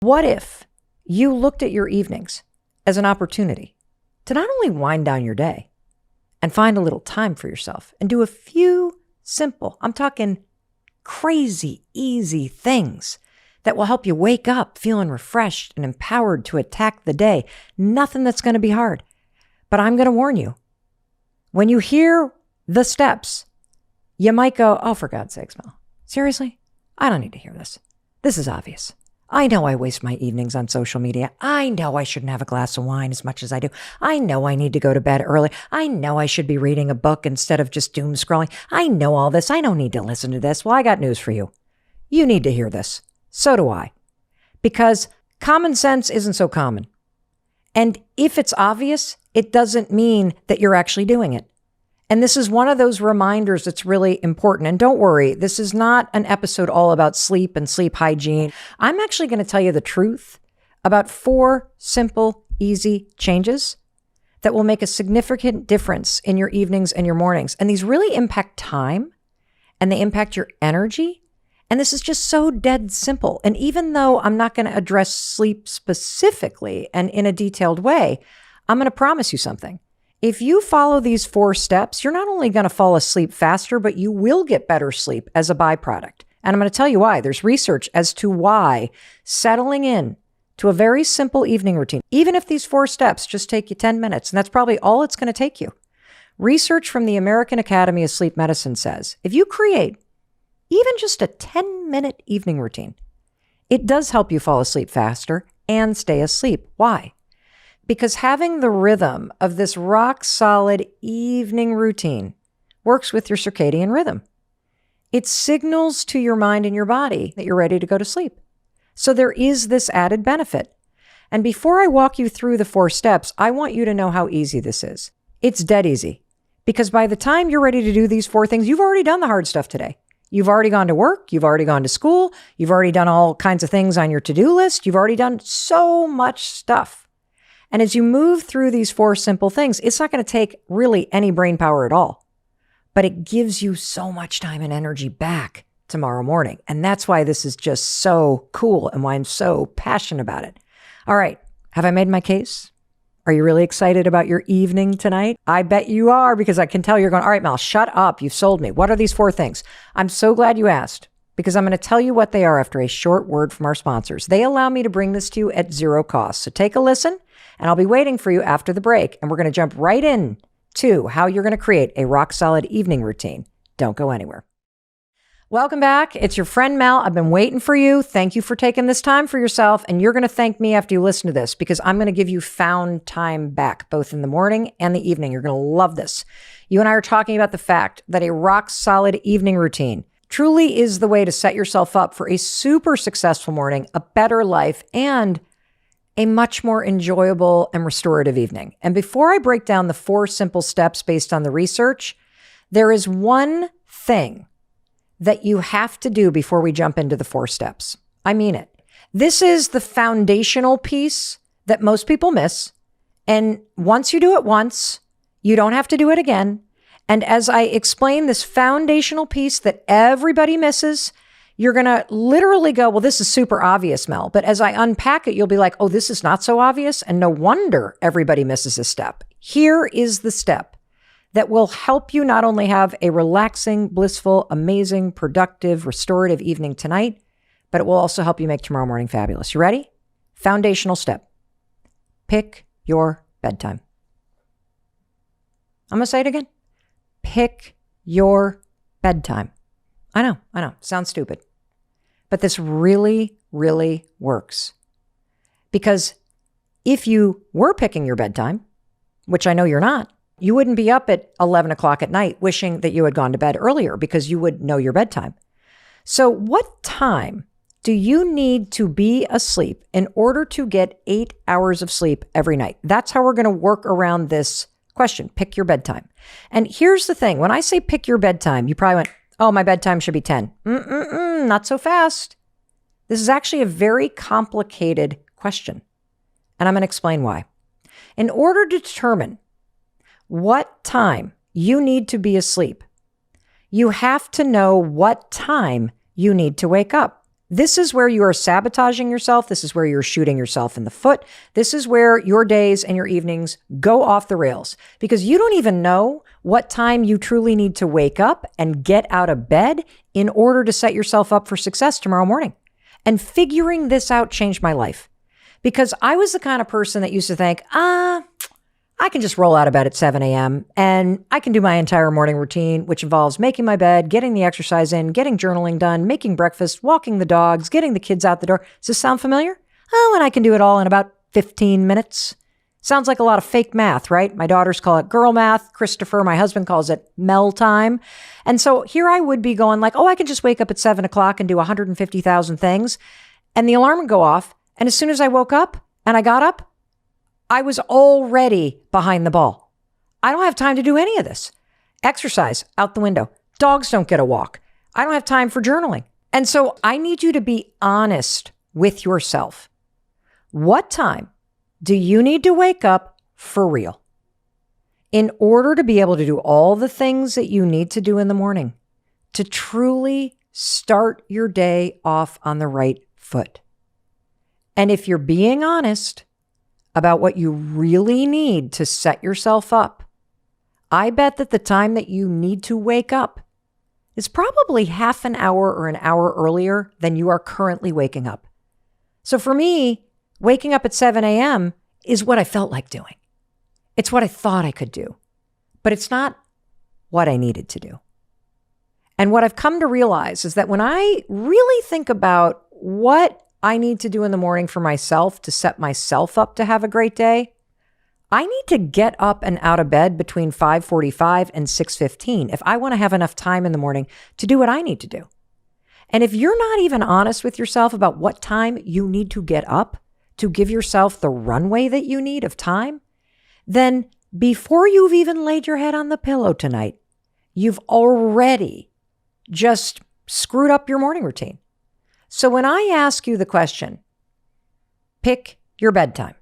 What if you looked at your evenings as an opportunity to not only wind down your day and find a little time for yourself and do a few simple, I'm talking crazy, easy things that will help you wake up feeling refreshed and empowered to attack the day. Nothing that's going to be hard. But I'm going to warn you, when you hear the steps, you might go, oh, for God's sakes, Mel, seriously? I don't need to hear this. This is obvious. I know I waste my evenings on social media. I know I shouldn't have a glass of wine as much as I do. I know I need to go to bed early. I know I should be reading a book instead of just doom scrolling. I know all this. I don't need to listen to this. Well, I got news for you. You need to hear this. So do I. Because common sense isn't so common. And if it's obvious, it doesn't mean that you're actually doing it. And this is one of those reminders that's really important. And don't worry, this is not an episode all about sleep and sleep hygiene. I'm actually going to tell you the truth about 4 simple, easy changes that will make a significant difference in your evenings and your mornings. And these really impact time and they impact your energy. And this is just so dead simple. And even though I'm not going to address sleep specifically and in a detailed way, I'm going to promise you something. If you follow these 4 steps, you're not only going to fall asleep faster, but you will get better sleep as a byproduct. And I'm going to tell you why. There's research as to why settling in to a very simple evening routine, even if these 4 steps just take you 10 minutes, and that's probably all it's going to take you. Research from the American Academy of Sleep Medicine says, if you create even just a 10-minute evening routine, it does help you fall asleep faster and stay asleep. Why? Because having the rhythm of this rock-solid evening routine works with your circadian rhythm. It signals to your mind and your body that you're ready to go to sleep. So there is this added benefit. And before I walk you through the 4 steps, I want you to know how easy this is. It's dead easy. Because by the time you're ready to do these 4 things, you've already done the hard stuff today. You've already gone to work. You've already gone to school. You've already done all kinds of things on your to-do list. You've already done so much stuff. And as you move through these 4 simple things, it's not going to take really any brain power at all, but it gives you so much time and energy back tomorrow morning. And that's why this is just so cool and why I'm so passionate about it. All right. Have I made my case? Are you really excited about your evening tonight? I bet you are, because I can tell you're going, all right, Mel, shut up. You've sold me. What are these 4 things? I'm so glad you asked, because I'm going to tell you what they are after a short word from our sponsors. They allow me to bring this to you at 0 cost. So take a listen. And I'll be waiting for you after the break. And we're going to jump right in to how you're going to create a rock-solid evening routine. Don't go anywhere. Welcome back. It's your friend Mel. I've been waiting for you. Thank you for taking this time for yourself. And you're going to thank me after you listen to this, because I'm going to give you found time back, both in the morning and the evening. You're going to love this. You and I are talking about the fact that a rock-solid evening routine truly is the way to set yourself up for a super successful morning, a better life, and a much more enjoyable and restorative evening. And before I break down the 4 simple steps based on the research, there is one thing that you have to do before we jump into the 4 steps. I mean it. This is the foundational piece that most people miss. And once you do it once, you don't have to do it again. And as I explain this foundational piece that everybody misses, you're going to literally go, well, this is super obvious, Mel. But as I unpack it, you'll be like, oh, this is not so obvious. And no wonder everybody misses a step. Here is the step that will help you not only have a relaxing, blissful, amazing, productive, restorative evening tonight, but it will also help you make tomorrow morning fabulous. You ready? Foundational step. Pick your bedtime. I'm going to say it again. Pick your bedtime. I know. Sounds stupid. But this really, really works. Because if you were picking your bedtime, which I know you're not, you wouldn't be up at 11 o'clock at night wishing that you had gone to bed earlier, because you would know your bedtime. So what time do you need to be asleep in order to get 8 hours of sleep every night? That's how we're going to work around this question. Pick your bedtime. And here's the thing. When I say pick your bedtime, you probably went, oh, my bedtime should be 10. Not so fast. This is actually a very complicated question. And I'm going to explain why. In order to determine what time you need to be asleep, you have to know what time you need to wake up. This is where you are sabotaging yourself. This is where you're shooting yourself in the foot. This is where your days and your evenings go off the rails because you don't even know what time you truly need to wake up and get out of bed in order to set yourself up for success tomorrow morning. And figuring this out changed my life because I was the kind of person that used to think, I can just roll out of bed at 7 a.m. and I can do my entire morning routine, which involves making my bed, getting the exercise in, getting journaling done, making breakfast, walking the dogs, getting the kids out the door. Does this sound familiar? Oh, and I can do it all in about 15 minutes. Sounds like a lot of fake math, right? My daughters call it girl math. Christopher, my husband, calls it Mel time. And so here I would be going like, I can just wake up at 7 o'clock and do 150,000 things. And the alarm would go off. And as soon as I woke up and I got up, I was already behind the ball. I don't have time to do any of this. Exercise, out the window. Dogs don't get a walk. I don't have time for journaling. And so I need you to be honest with yourself. What time do you need to wake up for real in order to be able to do all the things that you need to do in the morning to truly start your day off on the right foot? And if you're being honest about what you really need to set yourself up, I bet that the time that you need to wake up is probably half an hour or an hour earlier than you are currently waking up. So for me, waking up at 7 a.m. is what I felt like doing. It's what I thought I could do, but it's not what I needed to do. And what I've come to realize is that when I really think about what I need to do in the morning for myself to set myself up to have a great day, I need to get up and out of bed between 5:45 and 6:15 if I want to have enough time in the morning to do what I need to do. And if you're not even honest with yourself about what time you need to get up to give yourself the runway that you need of time, then before you've even laid your head on the pillow tonight, you've already just screwed up your morning routine. So when I ask you the question, pick your bedtime,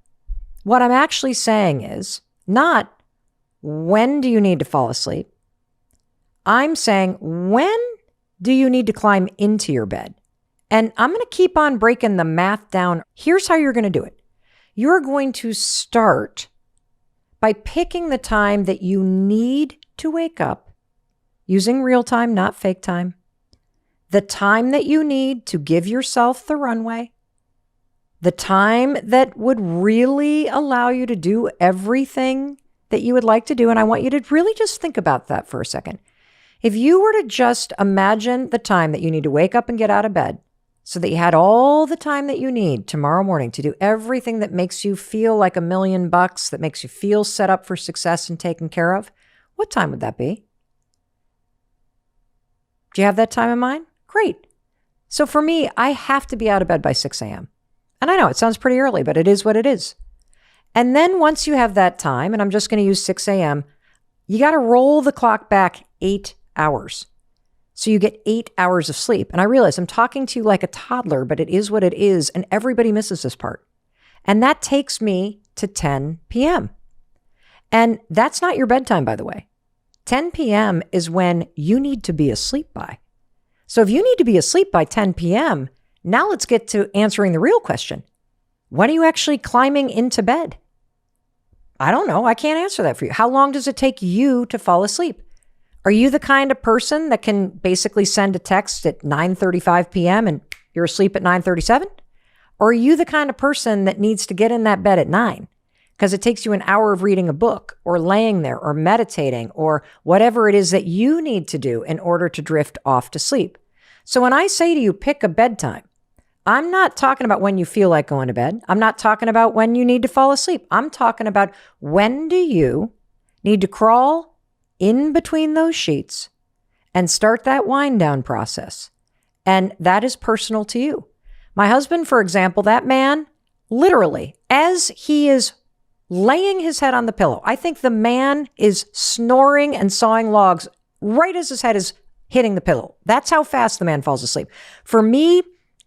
what I'm actually saying is not when do you need to fall asleep? I'm saying when do you need to climb into your bed? And I'm going to keep on breaking the math down. Here's how you're going to do it. You're going to start by picking the time that you need to wake up using real time, not fake time. The time that you need to give yourself the runway, the time that would really allow you to do everything that you would like to do. And I want you to really just think about that for a second. If you were to just imagine the time that you need to wake up and get out of bed so that you had all the time that you need tomorrow morning to do everything that makes you feel like $1 million, that makes you feel set up for success and taken care of, what time would that be? Do you have that time in mind? Great. So for me, I have to be out of bed by 6 a.m. And I know it sounds pretty early, but it is what it is. And then once you have that time, and I'm just going to use 6 a.m., you got to roll the clock back 8 hours. So you get 8 hours of sleep. And I realize I'm talking to you like a toddler, but it is what it is. And everybody misses this part. And that takes me to 10 p.m. And that's not your bedtime, by the way. 10 p.m. is when you need to be asleep by. So if you need to be asleep by 10 p.m., now let's get to answering the real question. When are you actually climbing into bed? I don't know. I can't answer that for you. How long does it take you to fall asleep? Are you the kind of person that can basically send a text at 9:35 p.m. and you're asleep at 9:37? Or are you the kind of person that needs to get in that bed at 9 because it takes you an hour of reading a book or laying there or meditating or whatever it is that you need to do in order to drift off to sleep? So when I say to you, pick a bedtime, I'm not talking about when you feel like going to bed. I'm not talking about when you need to fall asleep. I'm talking about when do you need to crawl in between those sheets and start that wind down process. And that is personal to you. My husband, for example, that man, literally, as he is laying his head on the pillow, I think the man is snoring and sawing logs right as his head is hitting the pillow. That's how fast the man falls asleep. For me,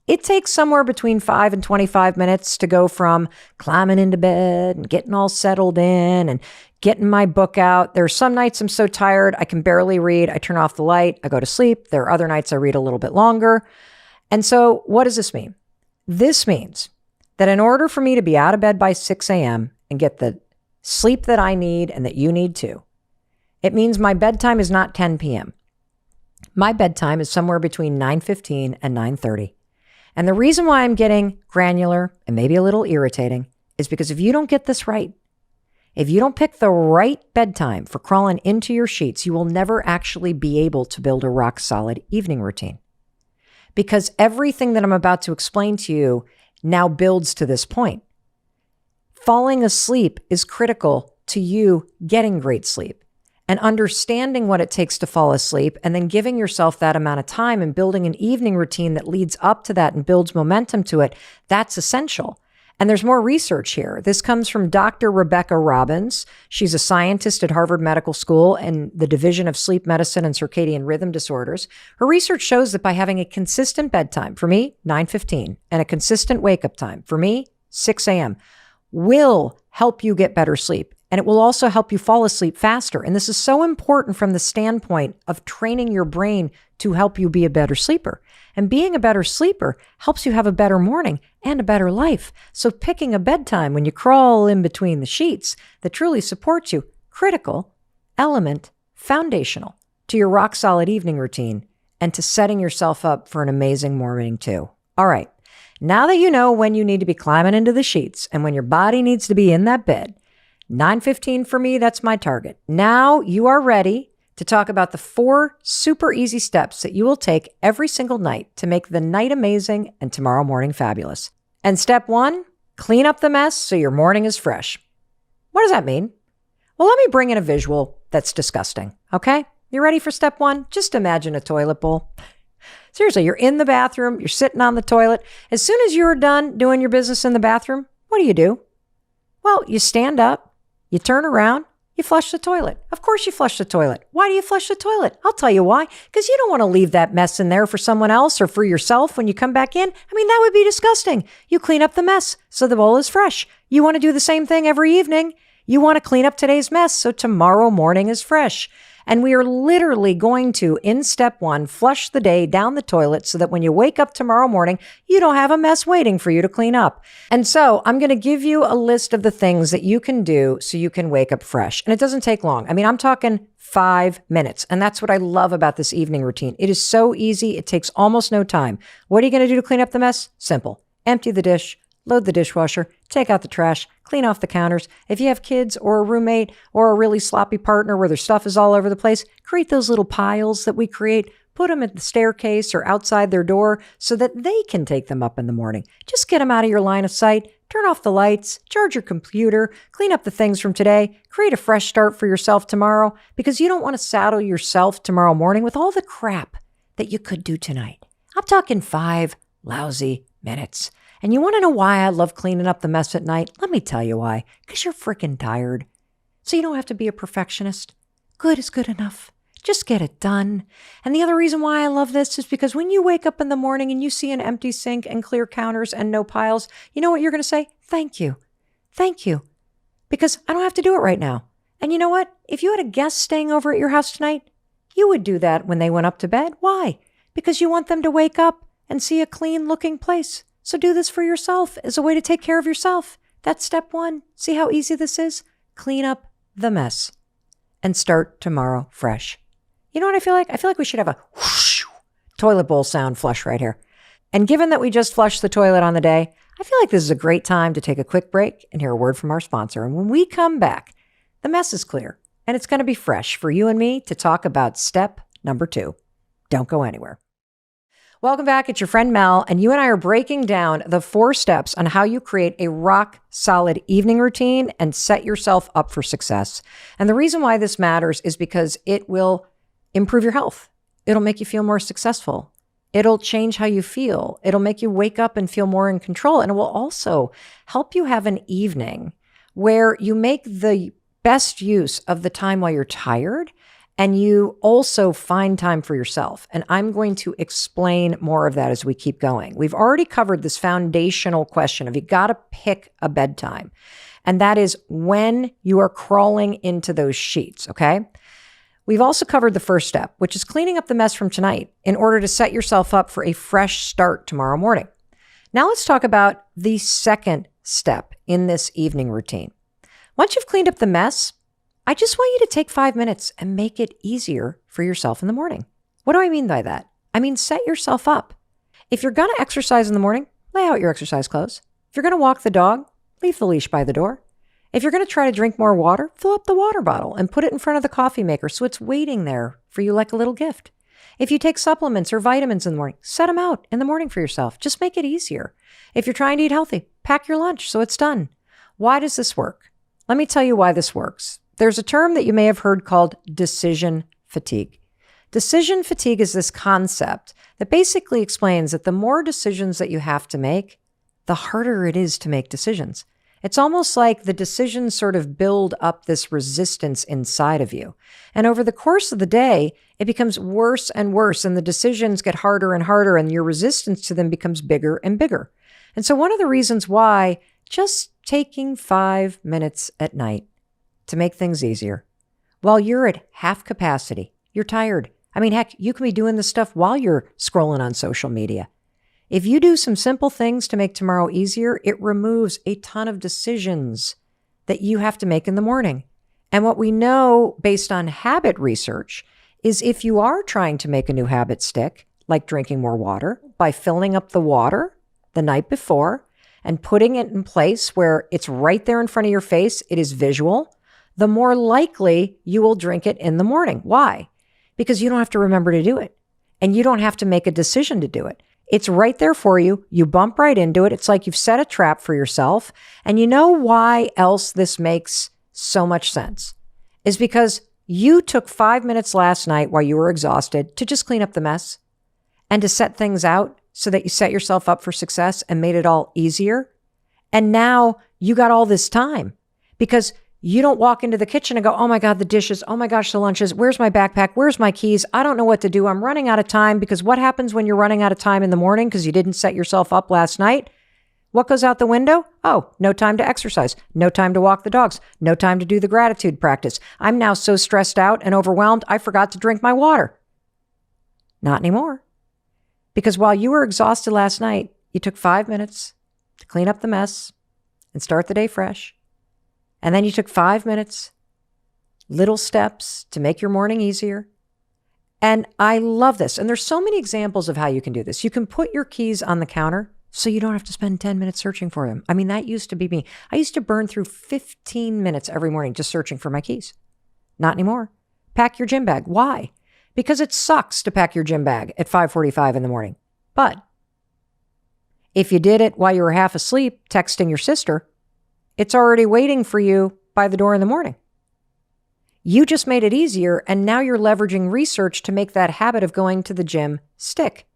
it takes somewhere between 5 and 25 minutes to go from climbing into bed and getting all settled in and getting my book out. There are some nights I'm so tired, I can barely read. I turn off the light, I go to sleep. There are other nights I read a little bit longer. And so what does this mean? This means that in order for me to be out of bed by 6 a.m. and get the sleep that I need and that you need too, it means my bedtime is not 10 p.m. My bedtime is somewhere between 9:15 and 9:30. And the reason why I'm getting granular and maybe a little irritating is because if you don't get this right, if you don't pick the right bedtime for crawling into your sheets, you will never actually be able to build a rock solid evening routine. Because everything that I'm about to explain to you now builds to this point. Falling asleep is critical to you getting great sleep, and understanding what it takes to fall asleep and then giving yourself that amount of time and building an evening routine that leads up to that and builds momentum to it. That's essential. And there's more research here. This comes from Dr. Rebecca Robbins. She's a scientist at Harvard Medical School in the Division of Sleep Medicine and Circadian Rhythm Disorders. Her research shows that by having a consistent bedtime, for me, 9:15, and a consistent wake-up time, for me, 6 a.m., will help you get better sleep. And it will also help you fall asleep faster. And this is so important from the standpoint of training your brain to help you be a better sleeper. And being a better sleeper helps you have a better morning and a better life. So picking a bedtime when you crawl in between the sheets that truly supports you, critical, element, foundational to your rock solid evening routine and to setting yourself up for an amazing morning too. All right. Now that you know when you need to be climbing into the sheets and when your body needs to be in that bed, 9:15 for me, that's my target. Now you are ready to talk about the 4 super easy steps that you will take every single night to make the night amazing and tomorrow morning fabulous. And step 1, clean up the mess so your morning is fresh. What does that mean? Well, let me bring in a visual that's disgusting, okay? You ready for step 1? Just imagine a toilet bowl. Seriously, you're in the bathroom, you're sitting on the toilet. As soon as you're done doing your business in the bathroom, what do? Well, you stand up, you turn around, you flush the toilet. Of course you flush the toilet. Why do you flush the toilet? I'll tell you why. Because you don't want to leave that mess in there for someone else or for yourself when you come back in. I mean, that would be disgusting. You clean up the mess so the bowl is fresh. You want to do the same thing every evening. You want to clean up today's mess so tomorrow morning is fresh. And we are literally going to, in step 1, flush the day down the toilet so that when you wake up tomorrow morning, you don't have a mess waiting for you to clean up. And so I'm going to give you a list of the things that you can do so you can wake up fresh. And it doesn't take long. I mean, I'm talking 5 minutes. And that's what I love about this evening routine. It is so easy. It takes almost no time. What are you going to do to clean up the mess? Simple. Empty the dish. Load the dishwasher, take out the trash, clean off the counters. If you have kids or a roommate or a really sloppy partner where their stuff is all over the place, create those little piles that we create, put them at the staircase or outside their door so that they can take them up in the morning. Just get them out of your line of sight, turn off the lights, charge your computer, clean up the things from today, create a fresh start for yourself tomorrow because you don't want to saddle yourself tomorrow morning with all the crap that you could do tonight. I'm talking 5 lousy minutes. And you want to know why I love cleaning up the mess at night? Let me tell you why. Because you're freaking tired. So you don't have to be a perfectionist. Good is good enough. Just get it done. And the other reason why I love this is because when you wake up in the morning and you see an empty sink and clear counters and no piles, you know what you're going to say? Thank you. Thank you. Because I don't have to do it right now. And you know what? If you had a guest staying over at your house tonight, you would do that when they went up to bed. Why? Because you want them to wake up and see a clean looking place. So do this for yourself as a way to take care of yourself. That's step 1. See how easy this is? Clean up the mess and start tomorrow fresh. You know what I feel like? I feel like we should have a whoosh toilet bowl sound flush right here. And given that we just flushed the toilet on the day, I feel like this is a great time to take a quick break and hear a word from our sponsor. And when we come back, the mess is clear and it's going to be fresh for you and me to talk about step number 2. Don't go anywhere. Welcome back. It's your friend Mel, and you and I are breaking down the 4 steps on how you create a rock solid evening routine and set yourself up for success. And the reason why this matters is because it will improve your health. It'll make you feel more successful. It'll change how you feel. It'll make you wake up and feel more in control. And it will also help you have an evening where you make the best use of the time while you're tired. And you also find time for yourself. And I'm going to explain more of that as we keep going. We've already covered this foundational question of you got to pick a bedtime. And that is when you are crawling into those sheets, okay? We've also covered the first step, which is cleaning up the mess from tonight in order to set yourself up for a fresh start tomorrow morning. Now let's talk about the second step in this evening routine. Once you've cleaned up the mess, I just want you to take 5 minutes and make it easier for yourself in the morning. What do I mean by that? I mean, set yourself up. If you're going to exercise in the morning, lay out your exercise clothes. If you're going to walk the dog, leave the leash by the door. If you're going to try to drink more water, fill up the water bottle and put it in front of the coffee maker so it's waiting there for you like a little gift. If you take supplements or vitamins in the morning, set them out in the morning for yourself. Just make it easier. If you're trying to eat healthy, pack your lunch so it's done. Why does this work? Let me tell you why this works. There's a term that you may have heard called decision fatigue. Decision fatigue is this concept that basically explains that the more decisions that you have to make, the harder it is to make decisions. It's almost like the decisions sort of build up this resistance inside of you. And over the course of the day, it becomes worse and worse, and the decisions get harder and harder, and your resistance to them becomes bigger and bigger. And so one of the reasons why just taking 5 minutes at night to make things easier, while you're at half capacity, you're tired. I mean, heck, you can be doing this stuff while you're scrolling on social media. If you do some simple things to make tomorrow easier, it removes a ton of decisions that you have to make in the morning. And what we know based on habit research is if you are trying to make a new habit stick, like drinking more water, by filling up the water the night before and putting it in place where it's right there in front of your face, it is visual, the more likely you will drink it in the morning. Why? Because you don't have to remember to do it, and you don't have to make a decision to do it. It's right there for you. You bump right into it. It's like you've set a trap for yourself. And you know why else this makes so much sense? Is because you took 5 minutes last night while you were exhausted to just clean up the mess and to set things out so that you set yourself up for success and made it all easier. And now you got all this time because you don't walk into the kitchen and go, oh my God, the dishes. Oh my gosh, the lunches. Where's my backpack? Where's my keys? I don't know what to do. I'm running out of time. Because what happens when you're running out of time in the morning because you didn't set yourself up last night? What goes out the window? Oh, no time to exercise. No time to walk the dogs. No time to do the gratitude practice. I'm now so stressed out and overwhelmed, I forgot to drink my water. Not anymore. Because while you were exhausted last night, you took 5 minutes to clean up the mess and start the day fresh. And then you took 5 minutes, little steps to make your morning easier. And I love this. And there's so many examples of how you can do this. You can put your keys on the counter so you don't have to spend 10 minutes searching for them. I mean, that used to be me. I used to burn through 15 minutes every morning just searching for my keys. Not anymore. Pack your gym bag. Why? Because it sucks to pack your gym bag at 5:45 in the morning. But if you did it while you were half asleep texting your sister, it's already waiting for you by the door in the morning. You just made it easier, and now you're leveraging research to make that habit of going to the gym stick.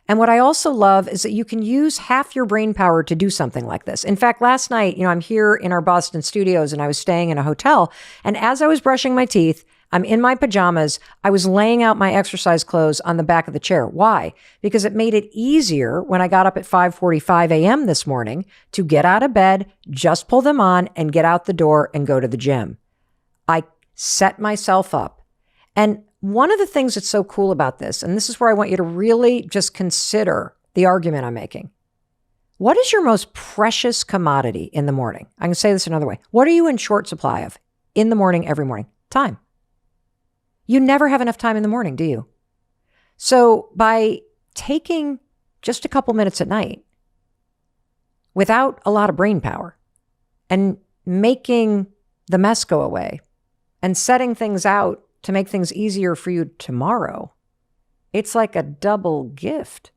And what I also love is that you can use half your brain power to do something like this. In fact, last night, I'm here in our Boston studios and I was staying in a hotel. And as I was brushing my teeth, I'm in my pajamas. I was laying out my exercise clothes on the back of the chair. Why? Because it made it easier when I got up at 5:45 a.m. this morning to get out of bed, just pull them on and get out the door and go to the gym. I set myself up. And one of the things that's so cool about this, and this is where I want you to really just consider the argument I'm making. What is your most precious commodity in the morning? I can say this another way. What are you in short supply of in the morning, every morning? Time. You never have enough time in the morning, do you? So by taking just a couple minutes at night without a lot of brain power and making the mess go away and setting things out to make things easier for you tomorrow, it's like a double gift.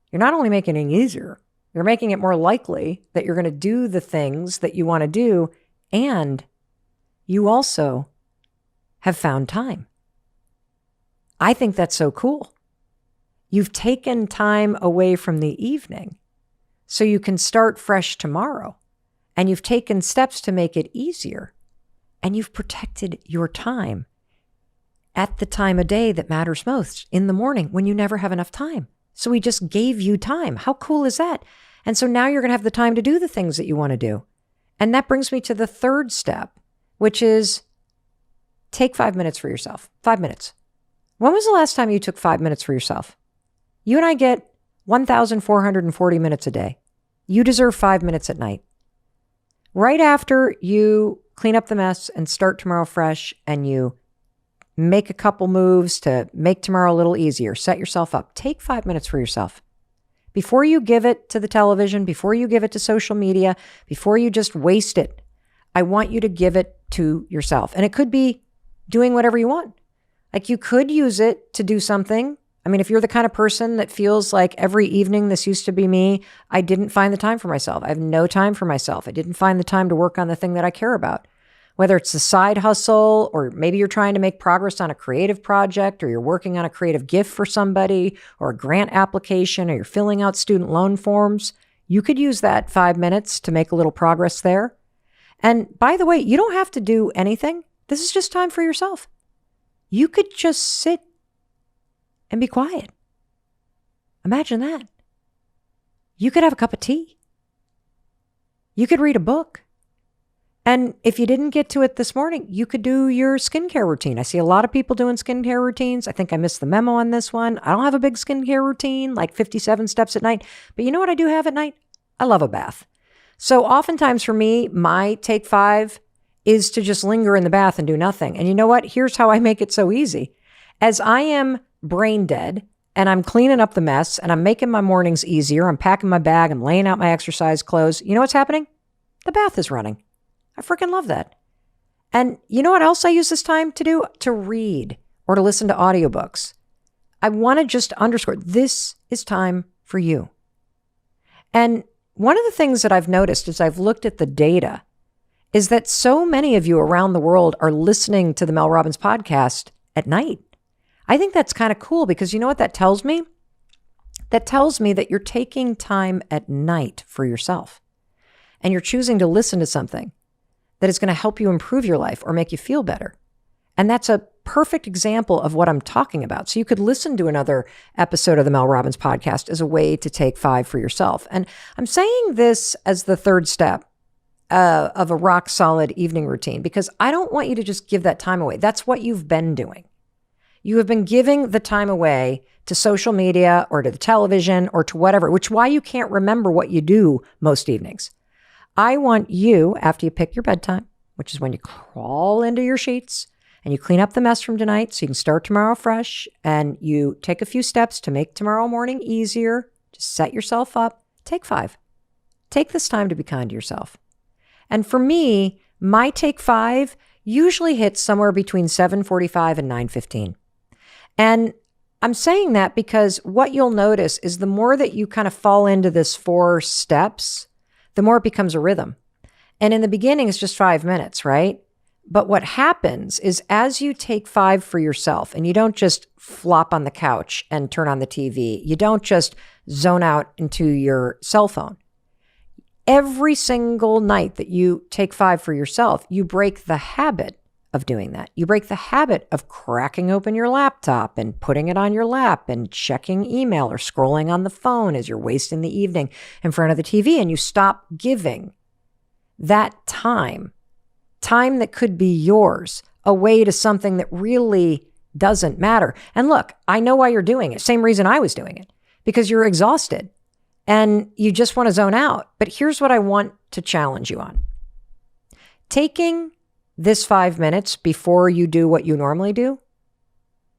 You're not only making it easier, you're making it more likely that you're going to do the things that you want to do, and you also have found time. I think that's so cool. You've taken time away from the evening so you can start fresh tomorrow, and you've taken steps to make it easier, and you've protected your time at the time of day that matters most, in the morning when you never have enough time. So we just gave you time. How cool is that? And so now you're going to have the time to do the things that you want to do. And that brings me to the third step, which is take 5 minutes for yourself. 5 minutes. When was the last time you took 5 minutes for yourself? You and I get 1,440 minutes a day. You deserve 5 minutes at night. Right after you clean up the mess and start tomorrow fresh, and you make a couple moves to make tomorrow a little easier, set yourself up. Take 5 minutes for yourself. Before you give it to the television, before you give it to social media, before you just waste it, I want you to give it to yourself. And it could be doing whatever you want. Like, you could use it to do something. I mean, if you're the kind of person that feels like every evening, this used to be me, I didn't find the time for myself. I have no time for myself. I didn't find the time to work on the thing that I care about. Whether it's a side hustle, or maybe you're trying to make progress on a creative project, or you're working on a creative gift for somebody, or a grant application, or you're filling out student loan forms, you could use that 5 minutes to make a little progress there. And by the way, you don't have to do anything. This is just time for yourself. You could just sit and be quiet. Imagine that. You could have a cup of tea. You could read a book. And if you didn't get to it this morning, you could do your skincare routine. I see a lot of people doing skincare routines. I think I missed the memo on this one. I don't have a big skincare routine, like 57 steps at night. But you know what I do have at night? I love a bath. So oftentimes for me, my take 5 is to just linger in the bath and do nothing. And you know what? Here's how I make it so easy. As I am brain dead and I'm cleaning up the mess and I'm making my mornings easier, I'm packing my bag, I'm laying out my exercise clothes. You know what's happening? The bath is running. I freaking love that. And you know what else I use this time to do? To read or to listen to audiobooks. I want to just underscore, this is time for you. And one of the things that I've noticed as I've looked at the data is that so many of you around the world are listening to the Mel Robbins podcast at night. I think that's kind of cool, because you know what that tells me? That tells me that you're taking time at night for yourself, and you're choosing to listen to something that is going to help you improve your life or make you feel better. And that's a perfect example of what I'm talking about. So you could listen to another episode of the Mel Robbins podcast as a way to take 5 for yourself. And I'm saying this as the third step of a rock solid evening routine, because I don't want you to just give that time away. That's what you've been doing. You have been giving the time away to social media or to the television or to whatever, which is why you can't remember what you do most evenings. I want you, after you pick your bedtime, which is when you crawl into your sheets and you clean up the mess from tonight so you can start tomorrow fresh, and you take a few steps to make tomorrow morning easier, to set yourself up, take 5. Take this time to be kind to yourself. And for me, my take 5 usually hits somewhere between 7:45 and 9:15. And I'm saying that because what you'll notice is the more that you kind of fall into this 4 steps, the more it becomes a rhythm. And in the beginning, it's just 5 minutes, right? But what happens is, as you take 5 for yourself, and you don't just flop on the couch and turn on the TV, you don't just zone out into your cell phone. Every single night that you take 5 for yourself, you break the habit of doing that. You break the habit of cracking open your laptop and putting it on your lap and checking email or scrolling on the phone as you're wasting the evening in front of the TV. And you stop giving that time that could be yours, away to something that really doesn't matter. And look, I know why you're doing it. Same reason I was doing it, because you're exhausted and you just want to zone out. But here's what I want to challenge you on. Taking this 5 minutes before you do what you normally do,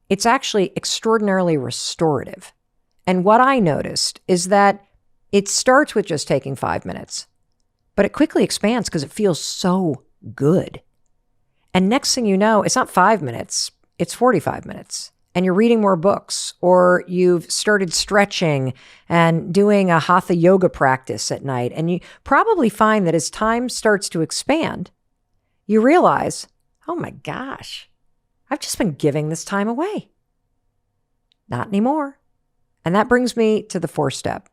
it's actually extraordinarily restorative. And what I noticed is that it starts with just taking 5 minutes, but it quickly expands because it feels so good. And next thing you know, it's not 5 minutes, it's 45 minutes. And you're reading more books, or you've started stretching and doing a hatha yoga practice at night. And you probably find that as time starts to expand, you realize, oh my gosh, I've just been giving this time away. Not anymore. And that brings me to the 4th step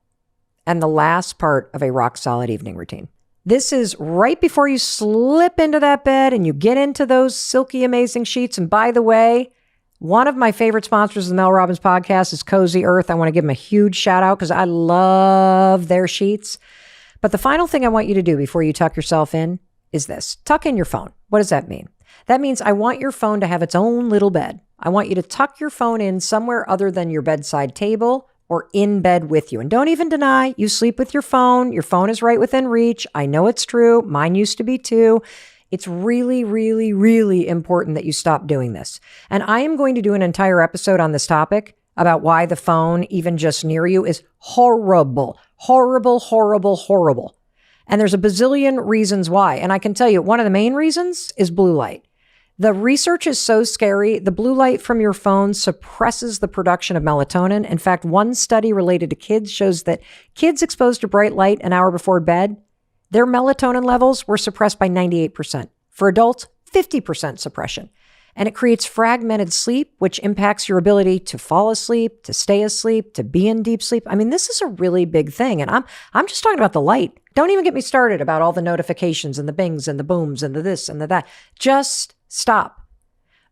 and the last part of a rock solid evening routine. This is right before you slip into that bed and you get into those silky, amazing sheets. And by the way, one of my favorite sponsors of the Mel Robbins podcast is Cozy Earth. I want to give them a huge shout out because I love their sheets. But the final thing I want you to do before you tuck yourself in is this. Tuck in your phone. What does that mean? That means I want your phone to have its own little bed. I want you to tuck your phone in somewhere other than your bedside table or in bed with you. And don't even deny you sleep with your phone. Your phone is right within reach. I know it's true. Mine used to be too. It's really, really, really important that you stop doing this. And I am going to do an entire episode on this topic about why the phone, even just near you, is horrible, horrible, horrible, horrible. And there's a bazillion reasons why. And I can tell you, one of the main reasons is blue light. The research is so scary. The blue light from your phone suppresses the production of melatonin. In fact, one study related to kids shows that kids exposed to bright light an hour before bed, their melatonin levels were suppressed by 98%. For adults, 50% suppression. And it creates fragmented sleep, which impacts your ability to fall asleep, to stay asleep, to be in deep sleep. I mean, this is a really big thing. And I'm just talking about the light. Don't even get me started about all the notifications and the bings and the booms and the this and the that. Just stop.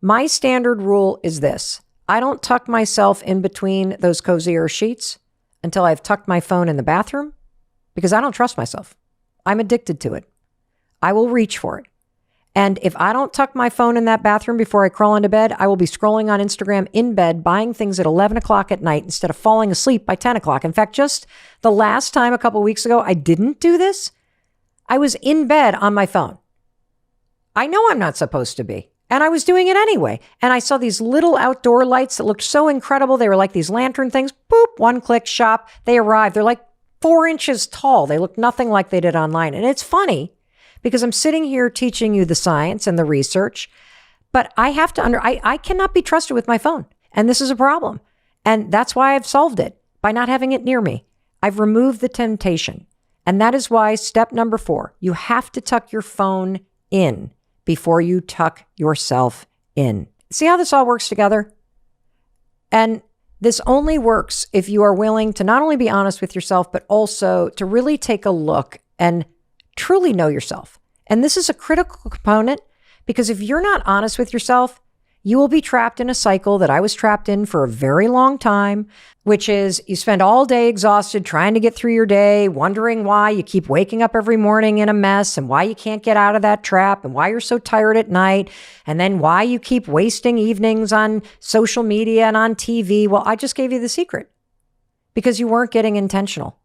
My standard rule is this. I don't tuck myself in between those cozier sheets until I've tucked my phone in the bathroom because I don't trust myself. I'm addicted to it. I will reach for it. And if I don't tuck my phone in that bathroom before I crawl into bed, I will be scrolling on Instagram in bed, buying things at 11 o'clock at night instead of falling asleep by 10 o'clock. In fact, just the last time a couple of weeks ago, I didn't do this. I was in bed on my phone. I know I'm not supposed to be. And I was doing it anyway. And I saw these little outdoor lights that looked so incredible. They were like these lantern things. Boop, one click shop. They arrived. They're like 4 inches tall. They look nothing like they did online. And it's funny because I'm sitting here teaching you the science and the research, but I have to I cannot be trusted with my phone. And this is a problem. And that's why I've solved it by not having it near me. I've removed the temptation. And that is why step number 4, you have to tuck your phone in before you tuck yourself in. See how this all works together? And this only works if you are willing to not only be honest with yourself, but also to really take a look and truly know yourself. And this is a critical component because if you're not honest with yourself, you will be trapped in a cycle that I was trapped in for a very long time, which is you spend all day exhausted trying to get through your day, wondering why you keep waking up every morning in a mess and why you can't get out of that trap and why you're so tired at night and then why you keep wasting evenings on social media and on TV. Well, I just gave you the secret because you weren't getting intentional.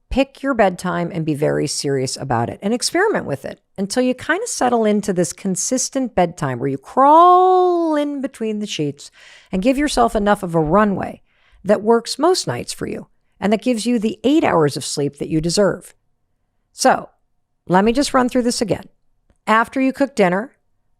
Pick your bedtime and be very serious about it and experiment with it until you kind of settle into this consistent bedtime where you crawl in between the sheets and give yourself enough of a runway that works most nights for you and that gives you the 8 hours of sleep that you deserve. So let me just run through this again. After you cook dinner,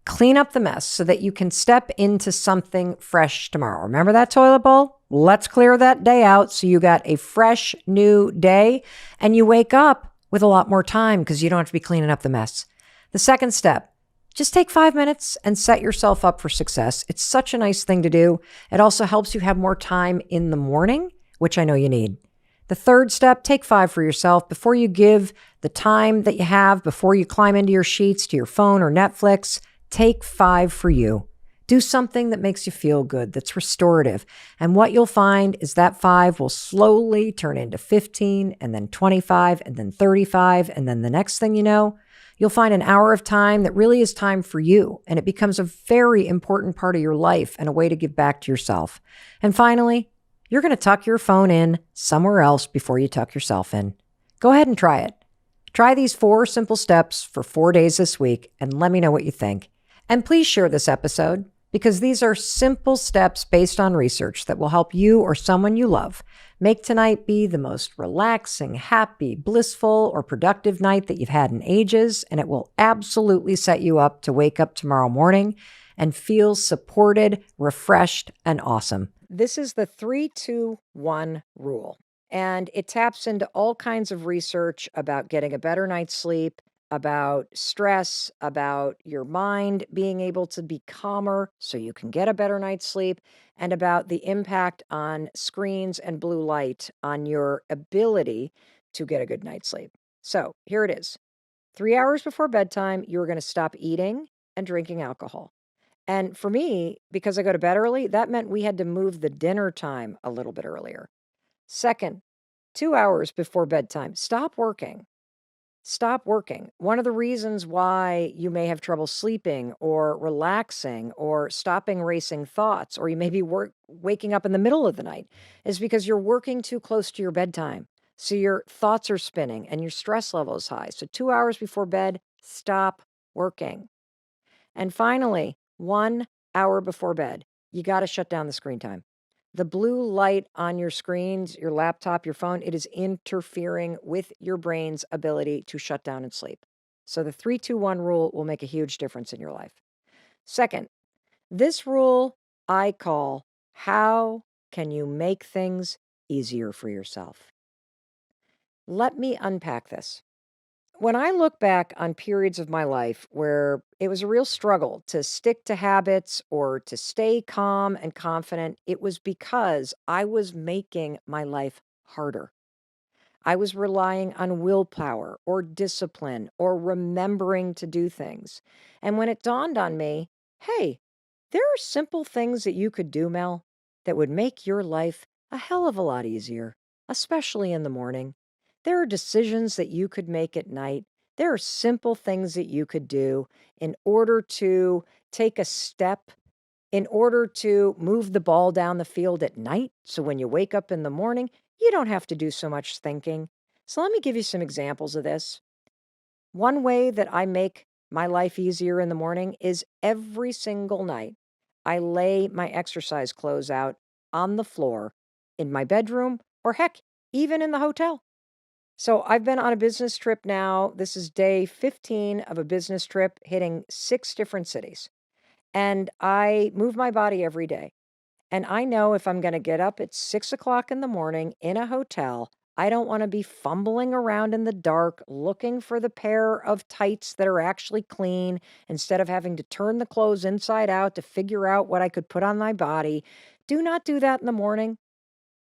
clean up the mess so that you can step into something fresh tomorrow. Remember that toilet bowl? Let's clear that day out so you got a fresh new day and you wake up with a lot more time because you don't have to be cleaning up the mess. The second step, just take 5 minutes and set yourself up for success. It's such a nice thing to do. It also helps you have more time in the morning, which I know you need. The third step, take 5 for yourself before you give the time that you have, before you climb into your sheets, to your phone or Netflix. Take 5 for you. Do something that makes you feel good, that's restorative. And what you'll find is that 5 will slowly turn into 15 and then 25 and then 35. And then the next thing you know, you'll find an hour of time that really is time for you. And it becomes a very important part of your life and a way to give back to yourself. And finally, you're going to tuck your phone in somewhere else before you tuck yourself in. Go ahead and try it. Try these 4 simple steps for 4 days this week and let me know what you think. And please share this episode because these are simple steps based on research that will help you or someone you love make tonight be the most relaxing, happy, blissful, or productive night that you've had in ages. And it will absolutely set you up to wake up tomorrow morning and feel supported, refreshed, and awesome. This is the 3-2-1 rule. And it taps into all kinds of research about getting a better night's sleep, about stress, about your mind being able to be calmer so you can get a better night's sleep, and about the impact on screens and blue light on your ability to get a good night's sleep. So here it is. 3 hours before bedtime, you're going to stop eating and drinking alcohol. And for me, because I go to bed early, that meant we had to move the dinner time a little bit earlier. Second, 2 hours before bedtime, stop working. Stop working. One of the reasons why you may have trouble sleeping or relaxing or stopping racing thoughts, or you may be waking up in the middle of the night, is because you're working too close to your bedtime. So your thoughts are spinning and your stress level is high. So 2 hours before bed, stop working. And finally, 1 hour before bed, you got to shut down the screen time. The blue light on your screens, your laptop, your phone, it is interfering with your brain's ability to shut down and sleep. So the 3-2-1 rule will make a huge difference in your life. Second, this rule I call, how can you make things easier for yourself? Let me unpack this. When I look back on periods of my life where it was a real struggle to stick to habits or to stay calm and confident, it was because I was making my life harder. I was relying on willpower or discipline or remembering to do things. And when it dawned on me, hey, there are simple things that you could do, Mel, that would make your life a hell of a lot easier, especially in the morning. There are decisions that you could make at night. There are simple things that you could do in order to take a step, in order to move the ball down the field at night. So when you wake up in the morning, you don't have to do so much thinking. So let me give you some examples of this. One way that I make my life easier in the morning is every single night, I lay my exercise clothes out on the floor in my bedroom or heck, even in the hotel. So I've been on a business trip now. This is day 15 of a business trip hitting 6 different cities. And I move my body every day. And I know if I'm going to get up at 6 o'clock in the morning in a hotel, I don't want to be fumbling around in the dark looking for the pair of tights that are actually clean instead of having to turn the clothes inside out to figure out what I could put on my body. Do not do that in the morning.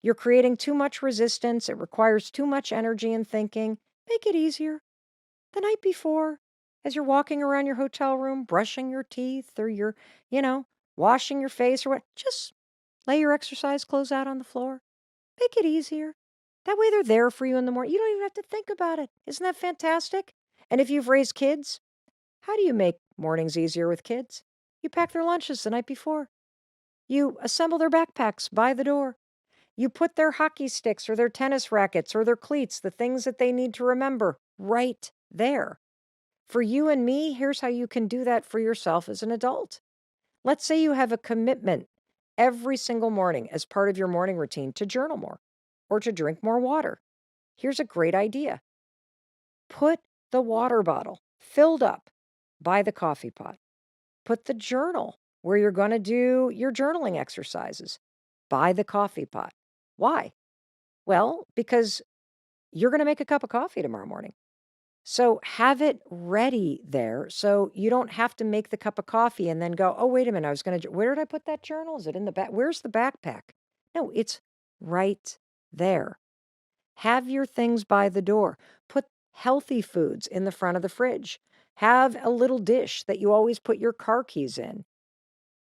You're creating too much resistance. It requires too much energy and thinking. Make it easier. The night before, as you're walking around your hotel room, brushing your teeth or you're, washing your face or what, just lay your exercise clothes out on the floor. Make it easier. That way they're there for you in the morning. You don't even have to think about it. Isn't that fantastic? And if you've raised kids, how do you make mornings easier with kids? You pack their lunches the night before. You assemble their backpacks by the door. You put their hockey sticks or their tennis rackets or their cleats, the things that they need to remember, right there. For you and me, here's how you can do that for yourself as an adult. Let's say you have a commitment every single morning as part of your morning routine to journal more or to drink more water. Here's a great idea. Put the water bottle filled up by the coffee pot. Put the journal where you're going to do your journaling exercises by the coffee pot. Why? Well, because you're going to make a cup of coffee tomorrow morning. So have it ready there so you don't have to make the cup of coffee and then go, oh, wait a minute, where did I put that journal? Is it in the back? Where's the backpack? No, it's right there. Have your things by the door. Put healthy foods in the front of the fridge. Have a little dish that you always put your car keys in.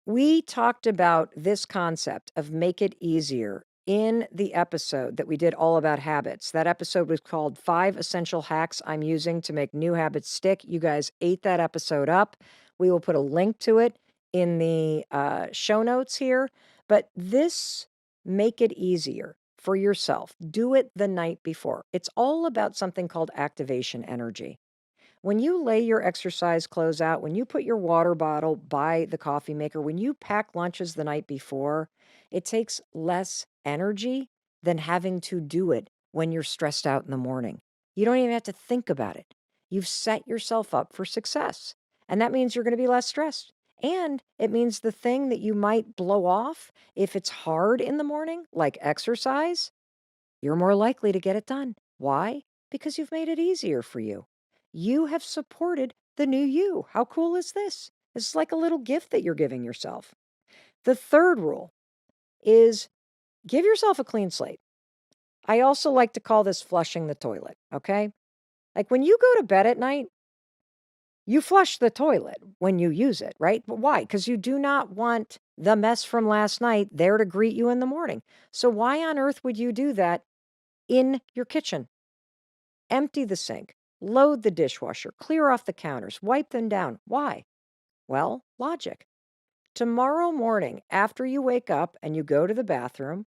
We talked about this concept of make it easier in the episode that we did all about habits. That episode was called 5 Essential Hacks I'm Using to Make New Habits Stick. You guys ate that episode up. We will put a link to it in the show notes here. But this, make it easier for yourself. Do it the night before. It's all about something called activation energy. When you lay your exercise clothes out, when you put your water bottle by the coffee maker, when you pack lunches the night before, it takes less energy than having to do it when you're stressed out in the morning. You don't even have to think about it. You've set yourself up for success. And that means you're going to be less stressed. And it means the thing that you might blow off if it's hard in the morning, like exercise, you're more likely to get it done. Why? Because you've made it easier for you. You have supported the new you. How cool is this? It's like a little gift that you're giving yourself. The third rule is give yourself a clean slate. I also like to call this flushing the toilet, okay? Like when you go to bed at night, you flush the toilet when you use it, right? But why? Because you do not want the mess from last night there to greet you in the morning. So why on earth would you do that in your kitchen? Empty the sink. load the dishwasher, clear off the counters, wipe them down. Why? Well, logic. Tomorrow morning, after you wake up and you go to the bathroom,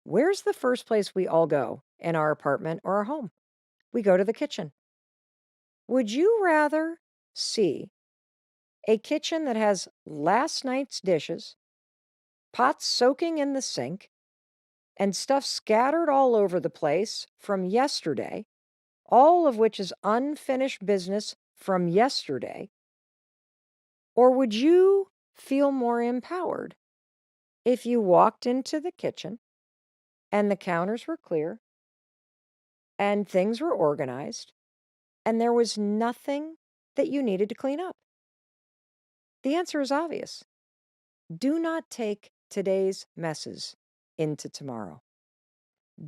where's the first place we all go in our apartment or our home? We go to the kitchen. Would you rather see a kitchen that has last night's dishes, pots soaking in the sink, and stuff scattered all over the place from yesterday, all of which is unfinished business from yesterday? Or would you feel more empowered if you walked into the kitchen and the counters were clear and things were organized and there was nothing that you needed to clean up? The answer is obvious. Do not take today's messes into tomorrow.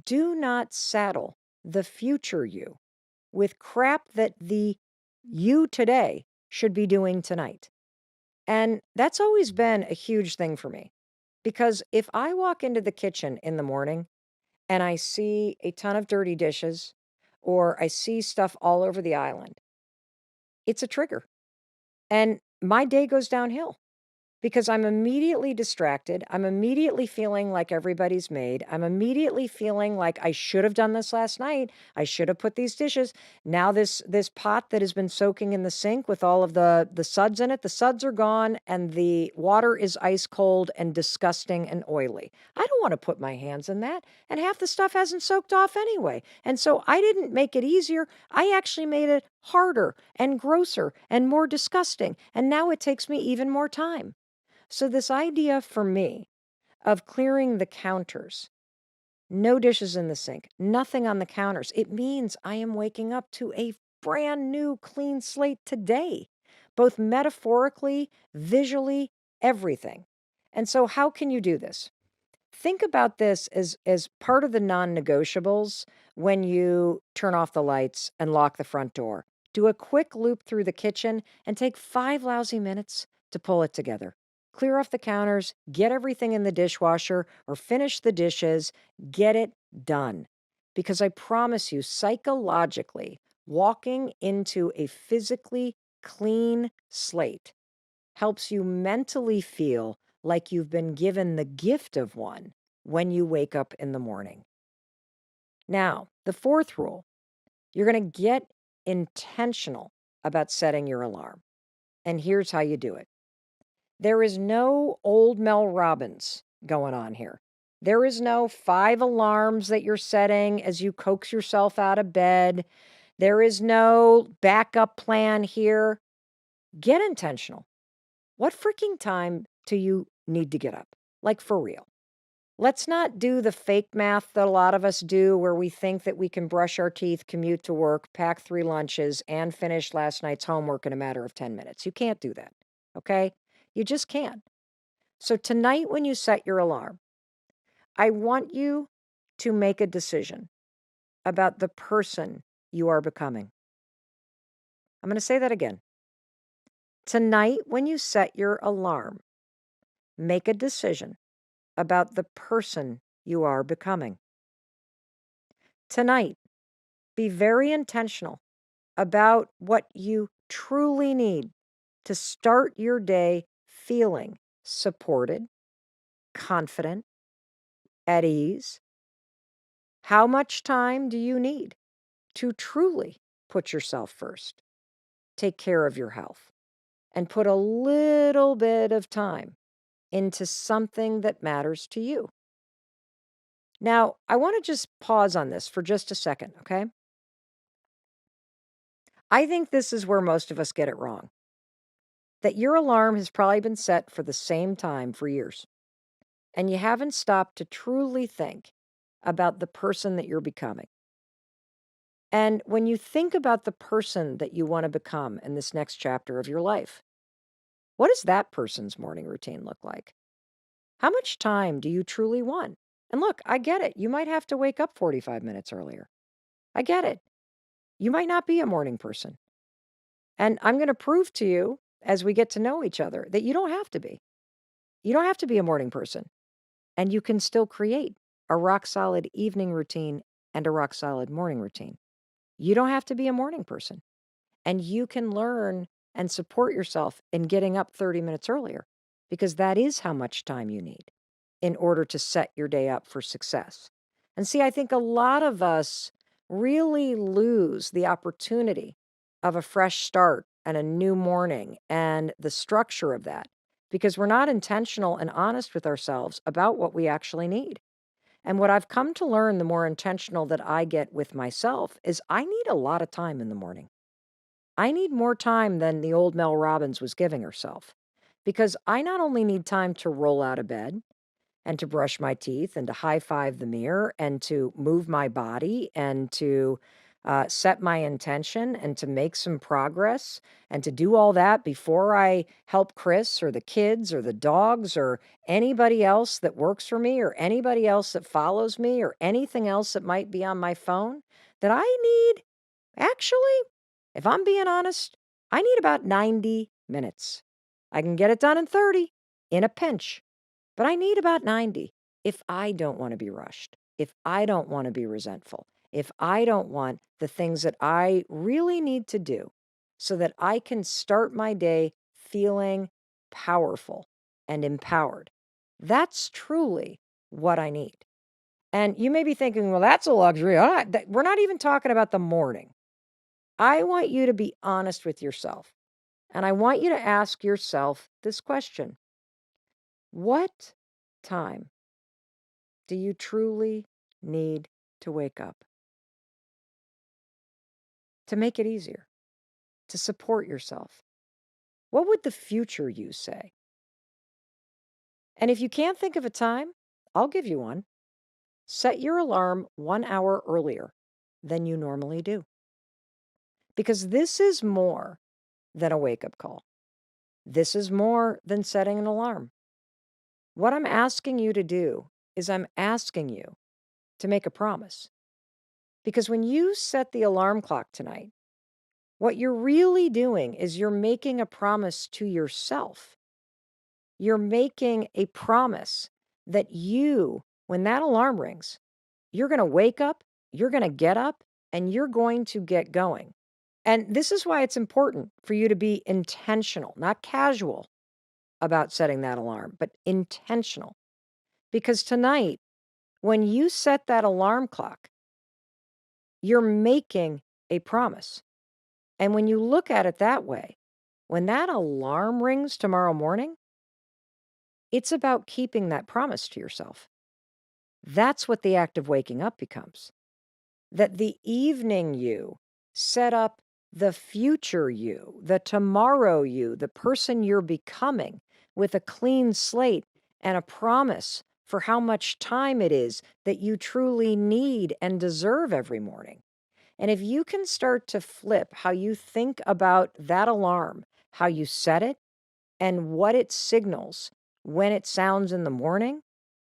Do not saddle the future you with crap that the you today should be doing tonight. And that's always been a huge thing for me, because if I walk into the kitchen in the morning and I see a ton of dirty dishes or I see stuff all over the island, it's a trigger. And my day goes downhill because I'm immediately distracted. I'm immediately feeling like everybody's made. I'm immediately feeling like I should have done this last night. I should have put these dishes. Now this pot that has been soaking in the sink with all of the suds in it, the suds are gone and the water is ice cold and disgusting and oily. I don't want to put my hands in that. And half the stuff hasn't soaked off anyway. And so I didn't make it easier. I actually made it harder and grosser and more disgusting. And now it takes me even more time. So this idea for me of clearing the counters, no dishes in the sink, nothing on the counters, it means I am waking up to a brand new clean slate today, both metaphorically, visually, everything. And so how can you do this? Think about this as part of the non-negotiables when you turn off the lights and lock the front door. Do a quick loop through the kitchen and take 5 lousy minutes to pull it together. Clear off the counters, get everything in the dishwasher, or finish the dishes, get it done. Because I promise you, psychologically, walking into a physically clean slate helps you mentally feel like you've been given the gift of one when you wake up in the morning. Now, the fourth rule, you're going to get intentional about setting your alarm. And here's how you do it. There is no old Mel Robbins going on here. There is no 5 alarms that you're setting as you coax yourself out of bed. There is no backup plan here. Get intentional. What freaking time do you need to get up? Like, for real. Let's not do the fake math that a lot of us do where we think that we can brush our teeth, commute to work, pack 3 lunches, and finish last night's homework in a matter of 10 minutes. You can't do that, okay? You just can't. So tonight when you set your alarm, I want you to make a decision about the person you are becoming. I'm going to say that again. Tonight when you set your alarm, make a decision about the person you are becoming. Tonight, be very intentional about what you truly need to start your day feeling supported, confident, at ease. How much time do you need to truly put yourself first, take care of your health, and put a little bit of time into something that matters to you? Now, I want to just pause on this for just a second, okay? I think this is where most of us get it wrong. That your alarm has probably been set for the same time for years, and you haven't stopped to truly think about the person that you're becoming. And when you think about the person that you want to become in this next chapter of your life, what does that person's morning routine look like? How much time do you truly want? And look, I get it. You might have to wake up 45 minutes earlier. I get it. You might not be a morning person. And I'm going to prove to you as we get to know each other that you don't have to be. You don't have to be a morning person. And you can still create a rock solid evening routine and a rock solid morning routine. You don't have to be a morning person. And you can learn and support yourself in getting up 30 minutes earlier because that is how much time you need in order to set your day up for success. And see, I think a lot of us really lose the opportunity of a fresh start and a new morning and the structure of that because we're not intentional and honest with ourselves about what we actually need. And what I've come to learn, the more intentional that I get with myself, is I need a lot of time in the morning. I need more time than the old Mel Robbins was giving herself because I not only need time to roll out of bed and to brush my teeth and to high five the mirror and to move my body and to set my intention and to make some progress and to do all that before I help Chris or the kids or the dogs or anybody else that works for me or anybody else that follows me or anything else that might be on my phone, that I need actually, if I'm being honest, I need about 90 minutes. I can get it done in 30 in a pinch, but I need about 90 if I don't want to be rushed, if I don't want to be resentful, if I don't want the things that I really need to do so that I can start my day feeling powerful and empowered. That's truly what I need. And you may be thinking, well, that's a luxury. We're not even talking about the morning. I want you to be honest with yourself. And I want you to ask yourself this question: what time do you truly need to wake up? To make it easier, to support yourself. What would the future you say? And if you can't think of a time, I'll give you one. Set your alarm 1 hour earlier than you normally do. Because this is more than a wake up call. This is more than setting an alarm. What I'm asking you to do is I'm asking you to make a promise. Because when you set the alarm clock tonight, what you're really doing is you're making a promise to yourself. You're making a promise that you, when that alarm rings, you're going to wake up, you're going to get up, and you're going to get going. And this is why it's important for you to be intentional, not casual about setting that alarm, but intentional. Because tonight, when you set that alarm clock, you're making a promise. And when you look at it that way, when that alarm rings tomorrow morning, it's about keeping that promise to yourself. That's what the act of waking up becomes. That the evening you set up the future you, the tomorrow you, the person you're becoming with a clean slate and a promise for how much time it is that you truly need and deserve every morning. And if you can start to flip how you think about that alarm, how you set it, and what it signals when it sounds in the morning,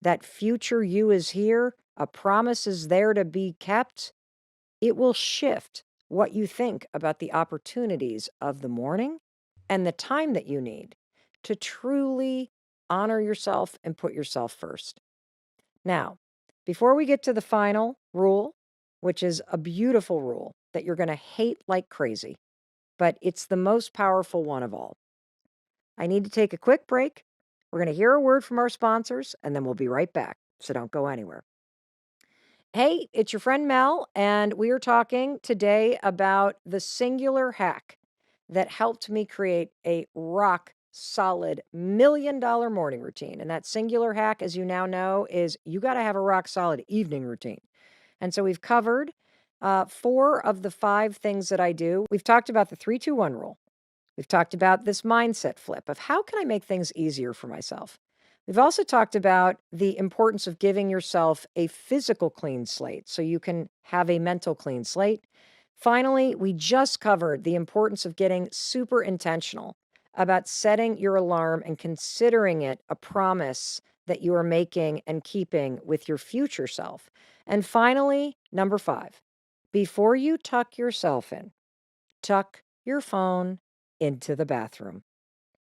that future you is here, a promise is there to be kept, it will shift what you think about the opportunities of the morning and the time that you need to truly honor yourself and put yourself first. Now, before we get to the final rule, which is a beautiful rule that you're going to hate like crazy, but it's the most powerful one of all, I need to take a quick break. We're going to hear a word from our sponsors, and then we'll be right back. So don't go anywhere. Hey, it's your friend Mel, and we are talking today about the singular hack that helped me create a rock solid $1 million morning routine. And that singular hack, as you now know, is you got to have a rock solid evening routine. And so we've covered 4 of the 5 things that I do. We've talked about the 3-2-1 rule. We've talked about this mindset flip of how can I make things easier for myself? We've also talked about the importance of giving yourself a physical clean slate so you can have a mental clean slate. Finally, we just covered the importance of getting super intentional about setting your alarm and considering it a promise that you are making and keeping with your future self. And finally, number 5, before you tuck yourself in, tuck your phone into the bathroom.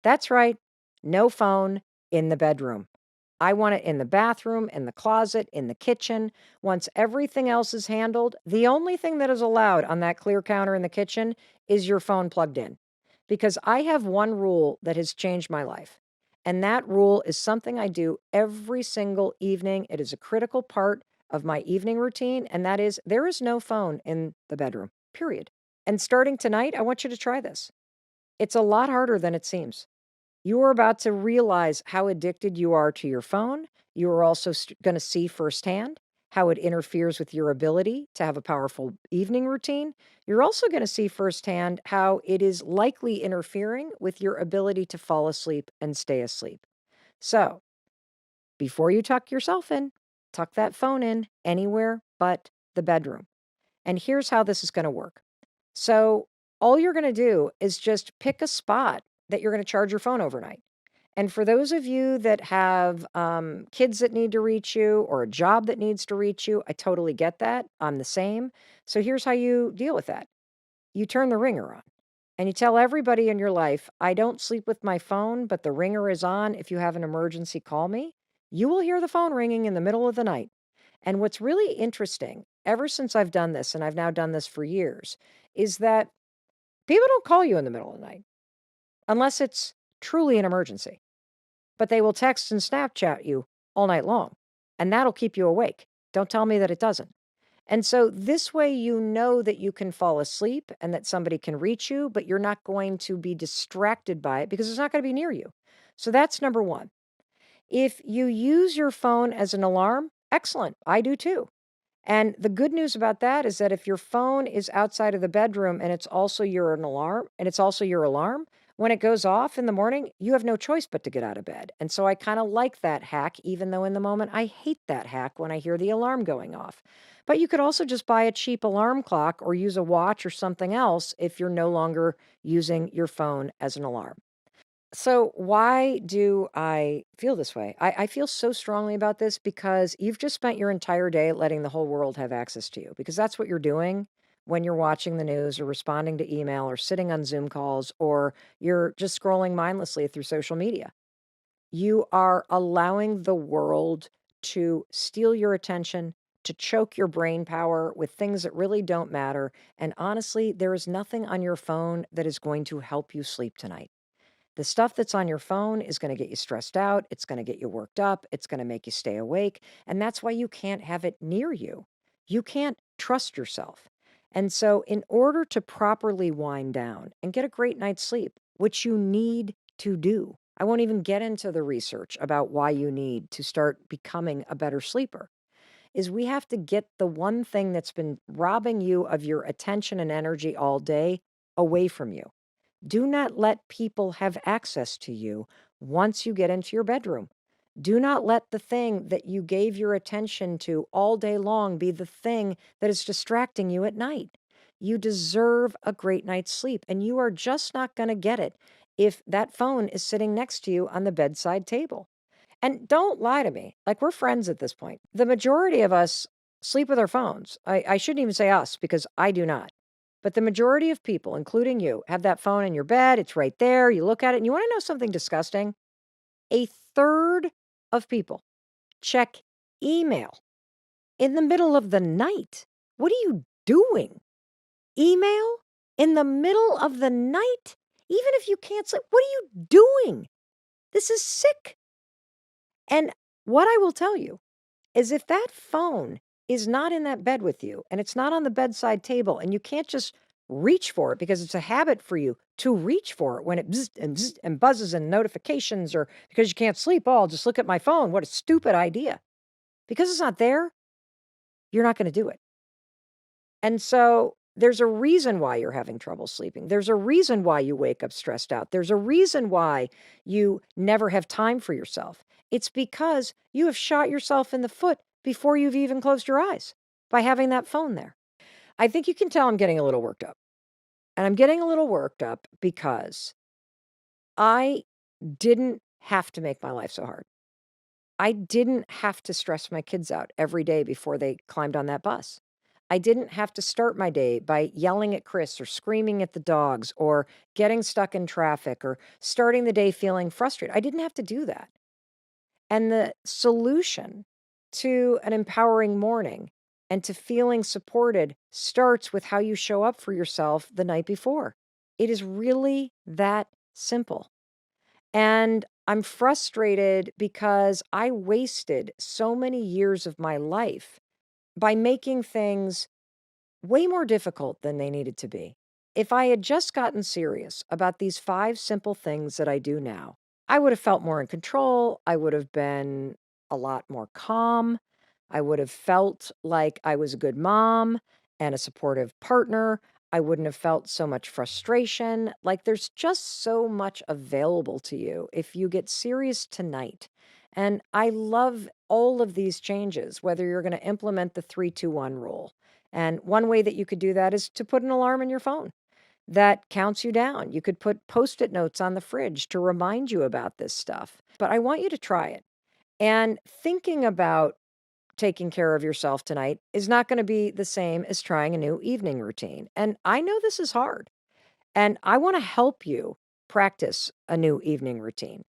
That's right, no phone in the bedroom. I want it in the bathroom, in the closet, in the kitchen. Once everything else is handled, the only thing that is allowed on that clear counter in the kitchen is your phone plugged in. Because I have one rule that has changed my life. And that rule is something I do every single evening. It is a critical part of my evening routine. And that is there is no phone in the bedroom, period. And starting tonight, I want you to try this. It's a lot harder than it seems. You are about to realize how addicted you are to your phone. You are also going to see firsthand how it interferes with your ability to have a powerful evening routine. You're also going to see firsthand how it is likely interfering with your ability to fall asleep and stay asleep. So, before you tuck yourself in, tuck that phone in anywhere but the bedroom. And here's how this is going to work. So, all you're going to do is just pick a spot that you're going to charge your phone overnight. And for those of you that have kids that need to reach you or a job that needs to reach you, I totally get that. I'm the same. So here's how you deal with that. You turn the ringer on and you tell everybody in your life, I don't sleep with my phone, but the ringer is on. If you have an emergency, call me. You will hear the phone ringing in the middle of the night. And what's really interesting, ever since I've done this, and I've now done this for years, is that people don't call you in the middle of the night unless it's truly an emergency. But they will text and Snapchat you all night long, and that'll keep you awake. Don't tell me that it doesn't. And so this way, you know that you can fall asleep and that somebody can reach you, but you're not going to be distracted by it because it's not going to be near you. So that's number one. If you use your phone as an alarm, excellent. I do too. And the good news about that is that if your phone is outside of the bedroom and it's also your alarm, when it goes off in the morning, you have no choice but to get out of bed. And so I kind of like that hack, even though in the moment I hate that hack when I hear the alarm going off. But you could also just buy a cheap alarm clock or use a watch or something else if you're no longer using your phone as an alarm. So, why do I feel this way? I feel so strongly about this because you've just spent your entire day letting the whole world have access to you because that's what you're doing when you're watching the news or responding to email or sitting on Zoom calls or you're just scrolling mindlessly through social media. You are allowing the world to steal your attention, to choke your brain power with things that really don't matter. And honestly, there is nothing on your phone that is going to help you sleep tonight. The stuff that's on your phone is going to get you stressed out. It's going to get you worked up. It's going to make you stay awake. And that's why you can't have it near you. You can't trust yourself. And so, in order to properly wind down and get a great night's sleep, which you need to do, I won't even get into the research about why you need to start becoming a better sleeper, is we have to get the one thing that's been robbing you of your attention and energy all day away from you. Do not let people have access to you once you get into your bedroom. Do not let the thing that you gave your attention to all day long be the thing that is distracting you at night. You deserve a great night's sleep, and you are just not going to get it if that phone is sitting next to you on the bedside table. And don't lie to me. Like, we're friends at this point. The majority of us sleep with our phones. I shouldn't even say us because I do not. But the majority of people, including you, have that phone in your bed. It's right there. You look at it and you want to know something disgusting? A third of people check email in the middle of the night. What are you doing? Email in the middle of the night? Even if you can't sleep, what are you doing? This is sick. And what I will tell you is if that phone is not in that bed with you and it's not on the bedside table and you can't just reach for it because it's a habit for you to reach for it when it bzzz and buzzes and notifications or because you can't sleep, oh, I'll just look at my phone. What a stupid idea. Because it's not there, you're not going to do it. And so there's a reason why you're having trouble sleeping. There's a reason why you wake up stressed out. There's a reason why you never have time for yourself. It's because you have shot yourself in the foot before you've even closed your eyes by having that phone there. I think you can tell I'm getting a little worked up. And I'm getting a little worked up because I didn't have to make my life so hard. I didn't have to stress my kids out every day before they climbed on that bus. I didn't have to start my day by yelling at Chris or screaming at the dogs or getting stuck in traffic or starting the day feeling frustrated. I didn't have to do that. And the solution to an empowering morning and to feeling supported starts with how you show up for yourself the night before. It is really that simple. And I'm frustrated because I wasted so many years of my life by making things way more difficult than they needed to be. If I had just gotten serious about these 5 simple things that I do now, I would have felt more in control. I would have been a lot more calm. I would have felt like I was a good mom and a supportive partner. I wouldn't have felt so much frustration. Like there's just so much available to you if you get serious tonight. And I love all of these changes, whether you're going to implement the 3-2-1 rule. And one way that you could do that is to put an alarm in your phone that counts you down. You could put Post-it notes on the fridge to remind you about this stuff. But I want you to try it. And thinking about taking care of yourself tonight is not going to be the same as trying a new evening routine. And I know this is hard. And I want to help you practice a new evening routine.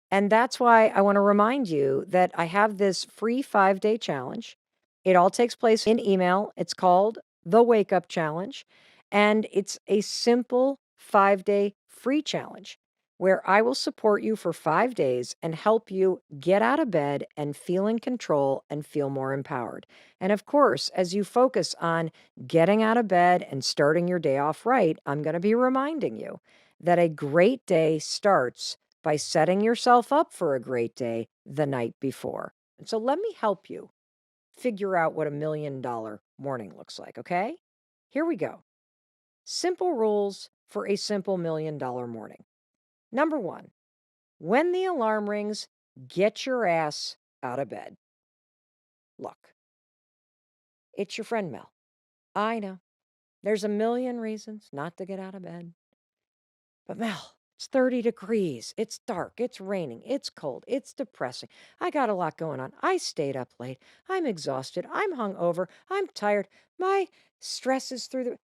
And that's why I want to remind you that I have this free 5-day challenge. It all takes place in email. It's called the Wake Up Challenge. And it's a simple 5-day free challenge where I will support you for 5 days and help you get out of bed and feel in control and feel more empowered. And of course, as you focus on getting out of bed and starting your day off right, I'm going to be reminding you that a great day starts by setting yourself up for a great day the night before. And so let me help you figure out what $1 million morning looks like, okay? Here we go. Simple rules for a simple $1 million morning. Number 1, when the alarm rings, get your ass out of bed. Look, it's your friend Mel. I know. There's a million reasons not to get out of bed. But Mel, it's 30 degrees. It's dark. It's raining. It's cold. It's depressing. I got a lot going on. I stayed up late. I'm exhausted. I'm hungover. I'm tired. My stress is through the.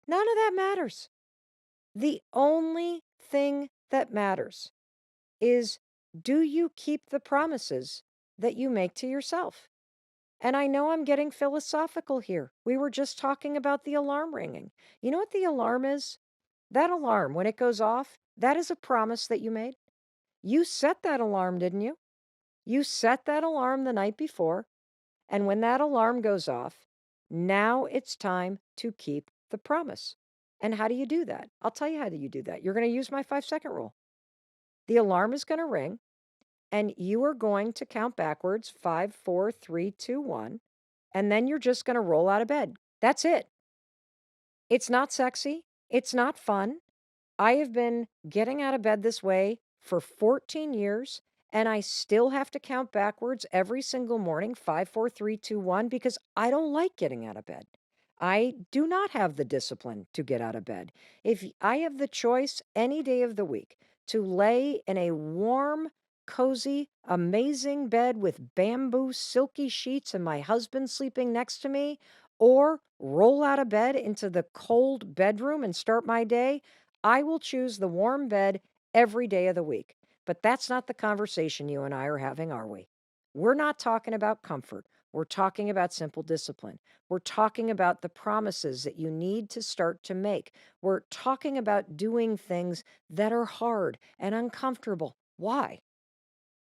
None of that matters. The only thing that matters is, do you keep the promises that you make to yourself? And I know I'm getting philosophical here. We were just talking about the alarm ringing. You know what the alarm is? That alarm, when it goes off, that is a promise that you made. You set that alarm, didn't you? You set that alarm the night before. And when that alarm goes off, now it's time to keep the promise. And how do you do that? I'll tell you how do you do that. You're going to use my 5-second rule. The alarm is going to ring, and you are going to count backwards 5, 4, 3, 2, 1. And then you're just going to roll out of bed. That's it. It's not sexy. It's not fun. I have been getting out of bed this way for 14 years, and I still have to count backwards every single morning 5, 4, 3, 2, 1, because I don't like getting out of bed. I do not have the discipline to get out of bed. If I have the choice any day of the week to lay in a warm, cozy, amazing bed with bamboo, silky sheets and my husband sleeping next to me, or roll out of bed into the cold bedroom and start my day, I will choose the warm bed every day of the week. But that's not the conversation you and I are having, are we? We're not talking about comfort. We're talking about simple discipline. We're talking about the promises that you need to start to make. We're talking about doing things that are hard and uncomfortable. Why?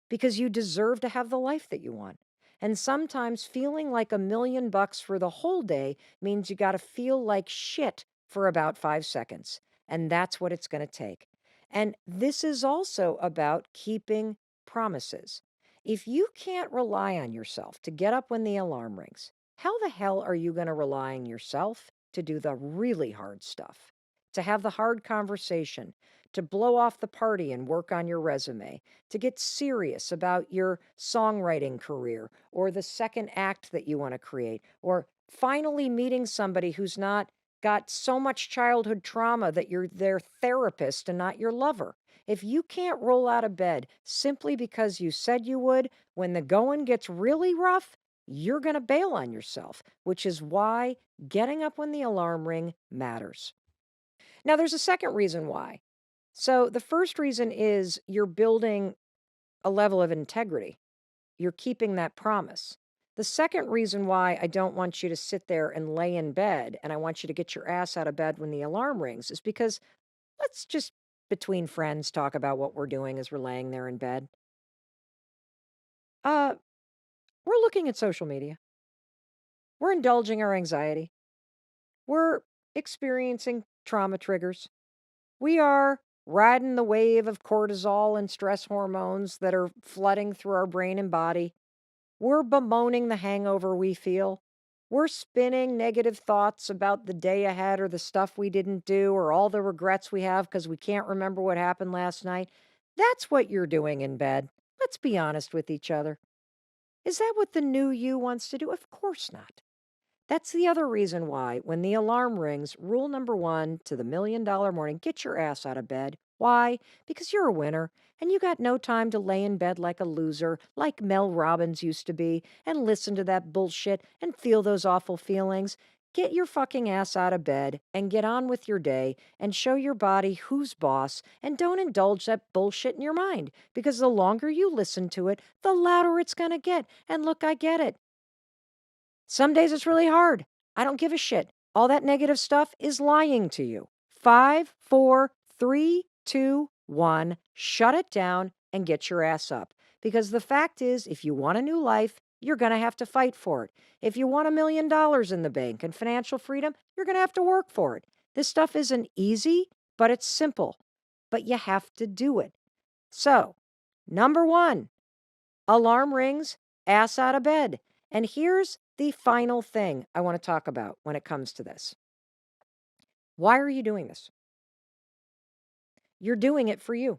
Because you deserve to have the life that you want. And sometimes feeling like $1 million for the whole day means you got to feel like shit for about 5 seconds. And that's what it's going to take. And this is also about keeping promises. If you can't rely on yourself to get up when the alarm rings, how the hell are you going to rely on yourself to do the really hard stuff? To have the hard conversation, to blow off the party and work on your resume, to get serious about your songwriting career or the second act that you want to create, or finally meeting somebody who's not got so much childhood trauma that you're their therapist and not your lover. If you can't roll out of bed simply because you said you would, when the going gets really rough, you're going to bail on yourself, which is why getting up when the alarm ring matters. Now, there's a second reason why. So, the first reason is you're building a level of integrity. you're keeping that promise. The second reason why I don't want you to sit there and lay in bed and I want you to get your ass out of bed when the alarm rings is because let's just between friends talk about what we're doing as we're laying there in bed. Uh, we're looking at social media. We're indulging our anxiety. We're experiencing trauma triggers. We are riding the wave of cortisol and stress hormones that are flooding through our brain and body. We're bemoaning the hangover we feel. We're spinning negative thoughts about the day ahead or the stuff we didn't do or all the regrets we have because we can't remember what happened last night. That's what you're doing in bed. Let's be honest with each other. Is that what the new you wants to do? Of course not. That's the other reason why, when the alarm rings, rule number one to the $1,000,000 morning, get your ass out of bed. Why? Because you're a winner and you got no time to lay in bed like a loser, like Mel Robbins used to be, and listen to that bullshit and feel those awful feelings. Get your fucking ass out of bed and get on with your day and show your body who's boss and don't indulge that bullshit in your mind because the longer you listen to it, the louder it's going to get. And look, I get it. Some days it's really hard. I don't give a shit. All that negative stuff is lying to you. 5, 4, 3, 2, 1. Shut it down and get your ass up. Because the fact is, if you want a new life, you're going to have to fight for it. If you want $1,000,000 in the bank and financial freedom, you're going to have to work for it. This stuff isn't easy, but it's simple. But you have to do it. So, number one, alarm rings, ass out of bed. And here's the final thing I want to talk about when it comes to this. Why are you doing this? You're doing it for you.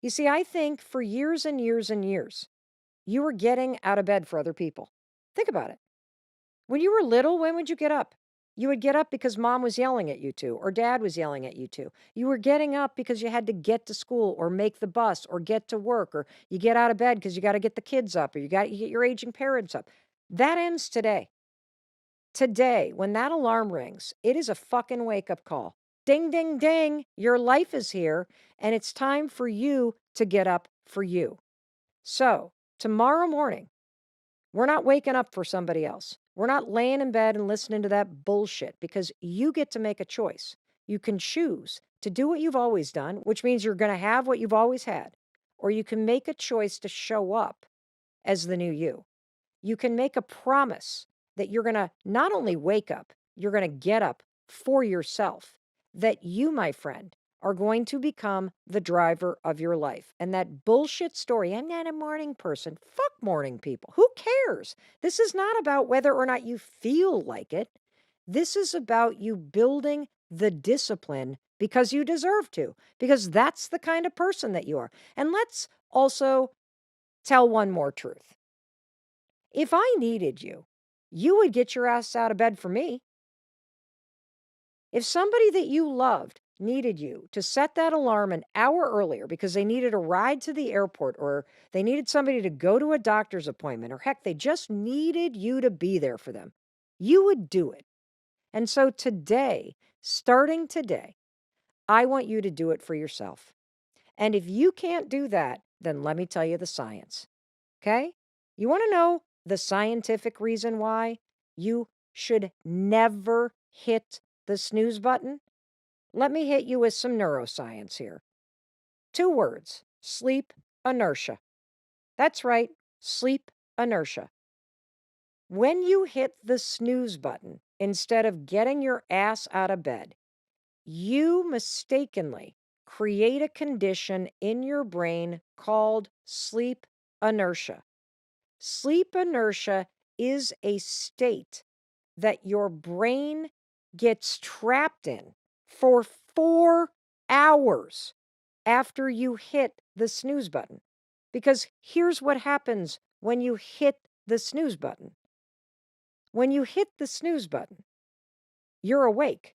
You see, I think for years and years and years, you were getting out of bed for other people. Think about it. When you were little, when would you get up? You would get up because mom was yelling at you to, or dad was yelling at you to. You were getting up because you had to get to school or make the bus or get to work, or you get out of bed because you got to get the kids up or you got to get your aging parents up. That ends today. Today, when that alarm rings, it is a fucking wake up call. Ding, ding, ding. Your life is here and it's time for you to get up for you. So, tomorrow morning, we're not waking up for somebody else. We're not laying in bed and listening to that bullshit because you get to make a choice. You can choose to do what you've always done, which means you're going to have what you've always had, or you can make a choice to show up as the new you. You can make a promise that you're going to not only wake up, you're going to get up for yourself, that you, my friend, are going to become the driver of your life. And that bullshit story, I'm not a morning person. Fuck morning people. Who cares? This is not about whether or not you feel like it. This is about you building the discipline because you deserve to, because that's the kind of person that you are. And let's also tell one more truth. If I needed you, you would get your ass out of bed for me. If somebody that you loved needed you to set that alarm an hour earlier because they needed a ride to the airport or they needed somebody to go to a doctor's appointment or heck, they just needed you to be there for them, you would do it. And so today, starting today, I want you to do it for yourself. And if you can't do that, then let me tell you the science. Okay? You want to know the scientific reason why you should never hit the snooze button? Let me hit you with some neuroscience here. 2 words: sleep inertia. That's right, sleep inertia. When you hit the snooze button, instead of getting your ass out of bed, you mistakenly create a condition in your brain called sleep inertia. Sleep inertia is a state that your brain gets trapped in for 4 hours after you hit the snooze button. Because here's what happens when you hit the snooze button. When you hit the snooze button, you're awake.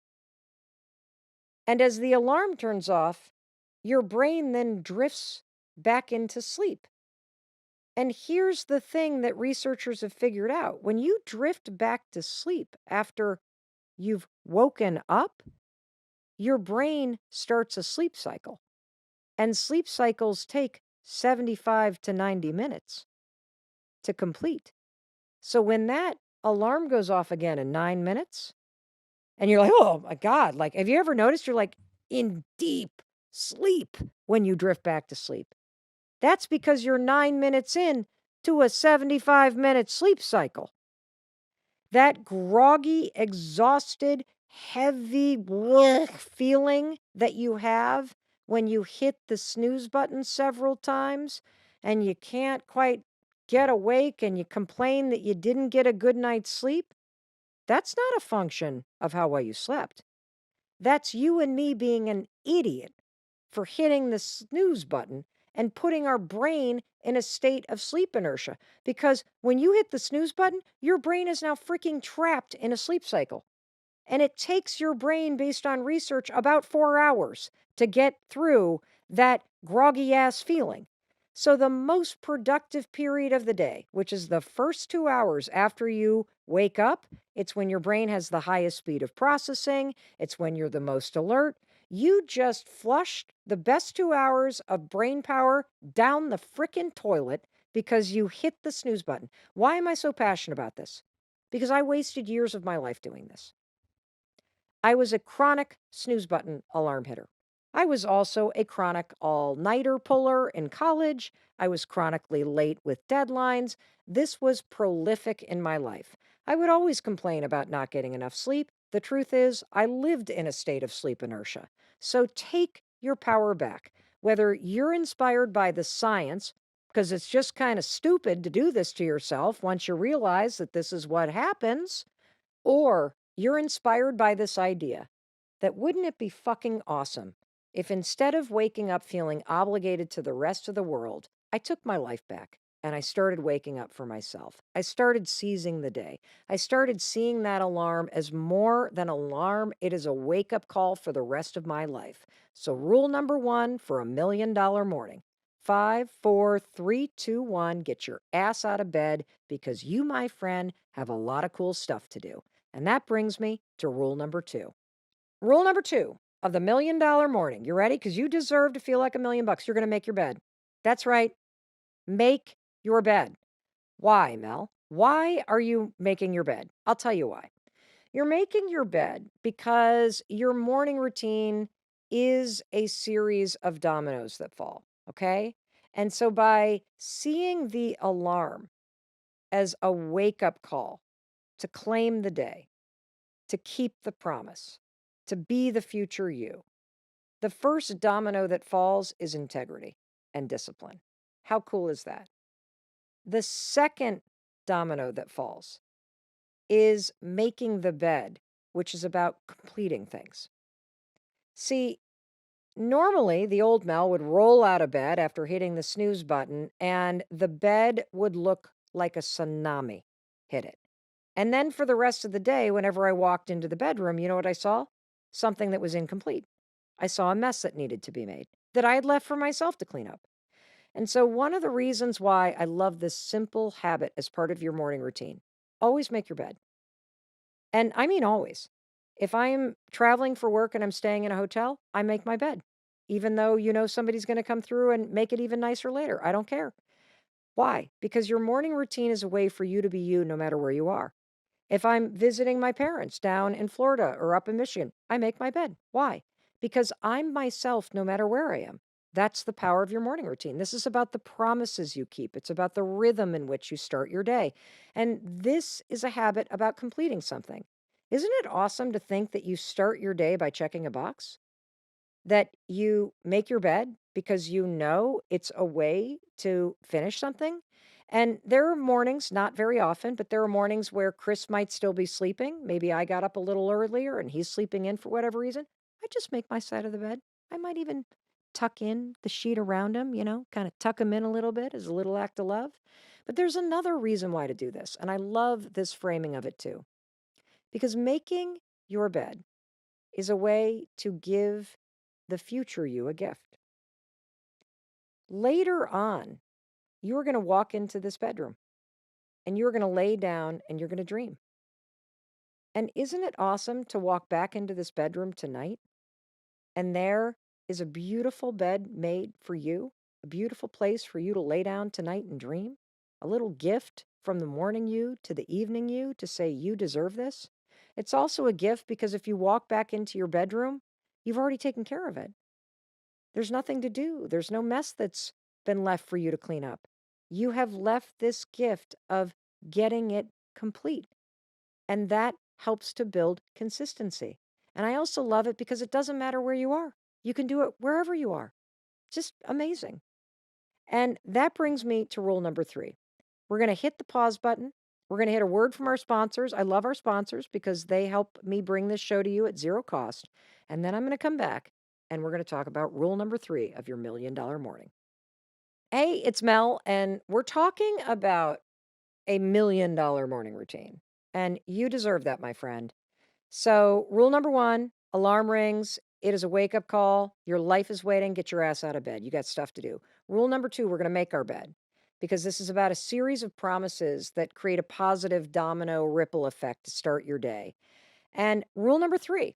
And as the alarm turns off, your brain then drifts back into sleep. And here's the thing that researchers have figured out. When you drift back to sleep after you've woken up, your brain starts a sleep cycle. And sleep cycles take 75 to 90 minutes to complete. So when that alarm goes off again in 9 minutes, and you're like, oh my God, like, have you ever noticed you're like in deep sleep when you drift back to sleep? That's because you're 9 minutes in to a 75-minute sleep cycle. That groggy, exhausted, heavy feeling that you have when you hit the snooze button several times and you can't quite get awake and you complain that you didn't get a good night's sleep, that's not a function of how well you slept. That's you and me being an idiot for hitting the snooze button and putting our brain in a state of sleep inertia. Because when you hit the snooze button, your brain is now freaking trapped in a sleep cycle. And it takes your brain, based on research, about 4 hours to get through that groggy ass feeling. So, the most productive period of the day, which is the first 2 hours after you wake up, it's when your brain has the highest speed of processing, it's when you're the most alert. You just flushed the best 2 hours of brain power down the frickin' toilet because you hit the snooze button. Why am I so passionate about this? Because I wasted years of my life doing this. I was a chronic snooze button alarm hitter. I was also a chronic all-nighter puller in college. I was chronically late with deadlines. This was prolific in my life. I would always complain about not getting enough sleep. The truth is, I lived in a state of sleep inertia. So take your power back. Whether you're inspired by the science, because it's just kind of stupid to do this to yourself once you realize that this is what happens, or you're inspired by this idea that wouldn't it be fucking awesome if instead of waking up feeling obligated to the rest of the world, I took my life back and I started waking up for myself. I started seizing the day. I started seeing that alarm as more than alarm. It is a wake-up call for the rest of my life. So rule number 1 for $1,000,000 morning. 5, 4, 3, 2, 1. Get your ass out of bed because you, my friend, have a lot of cool stuff to do. And that brings me to rule number 2. Rule number 2 of the $1,000,000 morning. You ready? Because you deserve to feel like $1,000,000. You're going to make your bed. That's right. Make your bed. Why, Mel? Why are you making your bed? I'll tell you why. You're making your bed because your morning routine is a series of dominoes that fall. Okay. And so by seeing the alarm as a wake up call to claim the day, to keep the promise, to be the future you, the first domino that falls is integrity and discipline. How cool is that? The second domino that falls is making the bed, which is about completing things. See, normally the old Mel would roll out of bed after hitting the snooze button, and the bed would look like a tsunami hit it. And then for the rest of the day, whenever I walked into the bedroom, you know what I saw? Something that was incomplete. I saw a mess that needed to be made that I had left for myself to clean up. And so, one of the reasons why I love this simple habit as part of your morning routine, always make your bed. And I mean, always. If I am traveling for work and I'm staying in a hotel, I make my bed, even though you know somebody's going to come through and make it even nicer later. I don't care. Why? Because your morning routine is a way for you to be you no matter where you are. If I'm visiting my parents down in Florida or up in Michigan, I make my bed. Why? Because I'm myself no matter where I am. That's the power of your morning routine. This is about the promises you keep. It's about the rhythm in which you start your day. And this is a habit about completing something. Isn't it awesome to think that you start your day by checking a box? That you make your bed because you know it's a way to finish something. And there are mornings, not very often, but there are mornings where Chris might still be sleeping. Maybe I got up a little earlier and he's sleeping in for whatever reason. I just make my side of the bed. I might even tuck in the sheet around him, kind of tuck him in a little bit as a little act of love. But there's another reason why to do this. And I love this framing of it too. Because making your bed is a way to give the future you a gift. Later on, you're going to walk into this bedroom and you're going to lay down and you're going to dream. And isn't it awesome to walk back into this bedroom tonight and there is a beautiful bed made for you a beautiful place for you to lay down tonight and dream, a little gift from the morning you to the evening you to say you deserve this. It's also a gift because if you walk back into your bedroom, you've already taken care of it. There's nothing to do. There's no mess that's been left for you to clean up. You have left this gift of getting it complete. And that helps to build consistency. And I also love it because it doesn't matter where you are. You can do it wherever you are. Just amazing. And that brings me to rule number 3. We're going to hit the pause button. We're going to hit a word from our sponsors. I love our sponsors because they help me bring this show to you at zero cost. And then I'm going to come back and we're going to talk about rule number 3 of your $1 million morning. Hey, it's Mel, and we're talking about a $1 million morning routine. And you deserve that, my friend. So, rule number 1, alarm rings. It is a wake up call. Your life is waiting. Get your ass out of bed. You got stuff to do. Rule number 2, we're going to make our bed because this is about a series of promises that create a positive domino ripple effect to start your day. And rule number 3,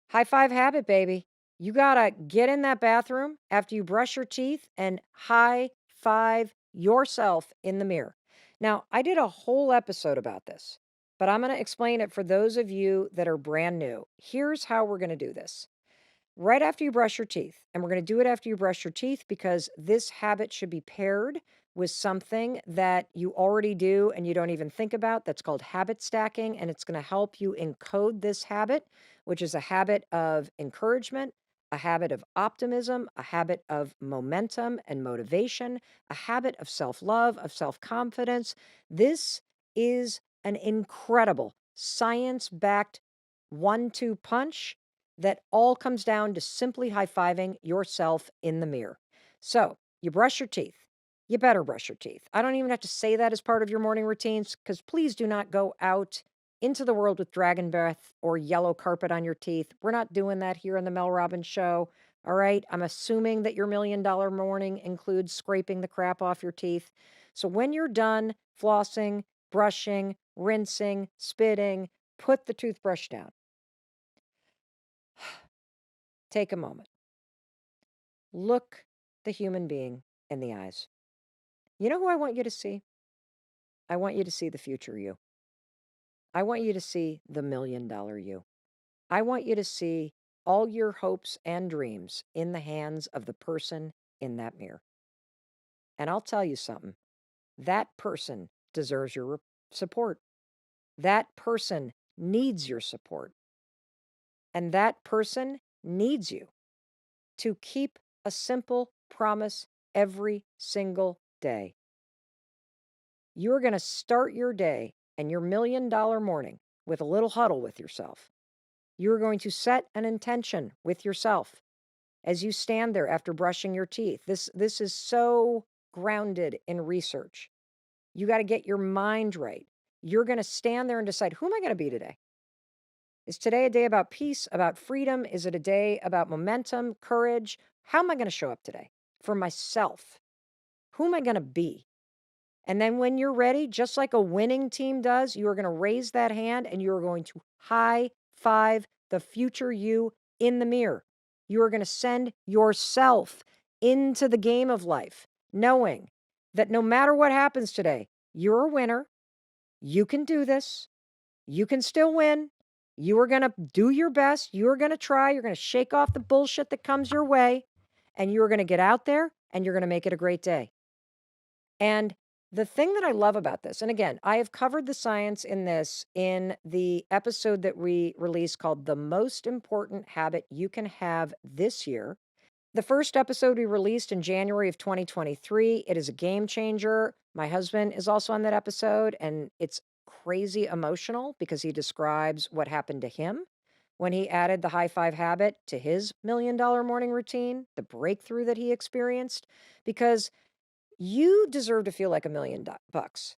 high five habit, baby. You got to get in that bathroom after you brush your teeth and high five yourself in the mirror. Now, I did a whole episode about this, but I'm going to explain it for those of you that are brand new. Here's how we're going to do this. Right after you brush your teeth, and we're going to do it after you brush your teeth because this habit should be paired with something that you already do and you don't even think about. That's called habit stacking, and it's going to help you encode this habit, which is a habit of encouragement, a habit of optimism, a habit of momentum and motivation, a habit of self-love, of self-confidence. This is an incredible science-backed 1-2 punch that all comes down to simply high-fiving yourself in the mirror. So, you brush your teeth. You better brush your teeth. I don't even have to say that as part of your morning routines because please do not go out into the world with dragon breath or yellow carpet on your teeth. We're not doing that here on the Mel Robbins show. All right. I'm assuming that your $1 million morning includes scraping the crap off your teeth. So when you're done flossing, brushing, rinsing, spitting, put the toothbrush down. Take a moment. Look the human being in the eyes. You know who I want you to see? I want you to see the future you. I want you to see the $1 million you. I want you to see all your hopes and dreams in the hands of the person in that mirror. And I'll tell you something. That person deserves your support. That person needs your support. And that person needs you to keep a simple promise every single day. You're going to start your day and your $1 million morning with a little huddle with yourself. You're going to set an intention with yourself as you stand there after brushing your teeth. This is so grounded in research. You got to get your mind right. You're going to stand there and decide, who am I going to be today? Is today a day about peace, about freedom? Is it a day about momentum, courage? How am I going to show up today for myself? Who am I going to be? And then when you're ready, just like a winning team does, you are going to raise that hand and you are going to high five the future you in the mirror. You are going to send yourself into the game of life, knowing that no matter what happens today, you're a winner. You can do this. You can still win. You are going to do your best. You are going to try. You're going to shake off the bullshit that comes your way. And you are going to get out there and you're going to make it a great day. And the thing that I love about this, and again, I have covered the science in this in the episode that we released called The Most Important Habit You Can Have This Year. The first episode we released in January of 2023. It is a game changer. My husband is also on that episode, and it's crazy emotional because he describes what happened to him when he added the high five habit to his $1 million morning routine, the breakthrough that he experienced, because you deserve to feel like $1 million bucks.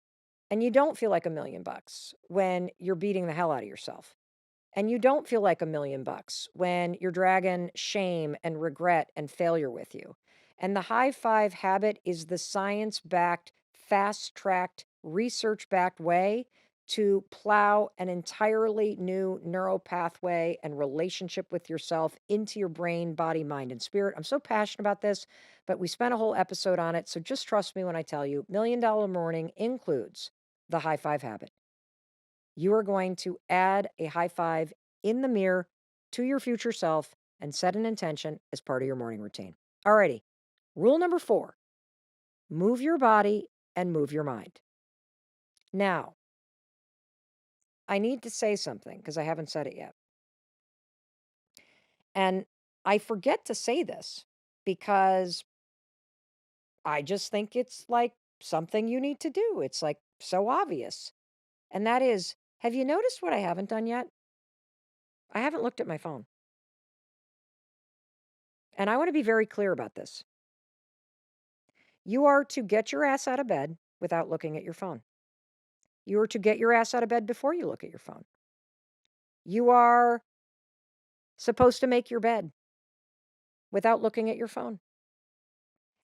And you don't feel like $1 million bucks when you're beating the hell out of yourself. And you don't feel like $1 million bucks when you're dragging shame and regret and failure with you. And the high five habit is the science-backed, fast-tracked, research-backed way to plow an entirely new neural pathway and relationship with yourself into your brain, body, mind, and spirit. I'm so passionate about this, but we spent a whole episode on it. So just trust me when I tell you, $1 Million Morning includes the high five habit. You are going to add a high five in the mirror to your future self and set an intention as part of your morning routine. Alrighty. Rule number 4, move your body and move your mind. Now, I need to say something because I haven't said it yet. And I forget to say this because I just think it's like something you need to do. It's like so obvious. And that is, have you noticed what I haven't done yet? I haven't looked at my phone. And I want to be very clear about this. You are to get your ass out of bed without looking at your phone. You are to get your ass out of bed before you look at your phone. You are supposed to make your bed without looking at your phone.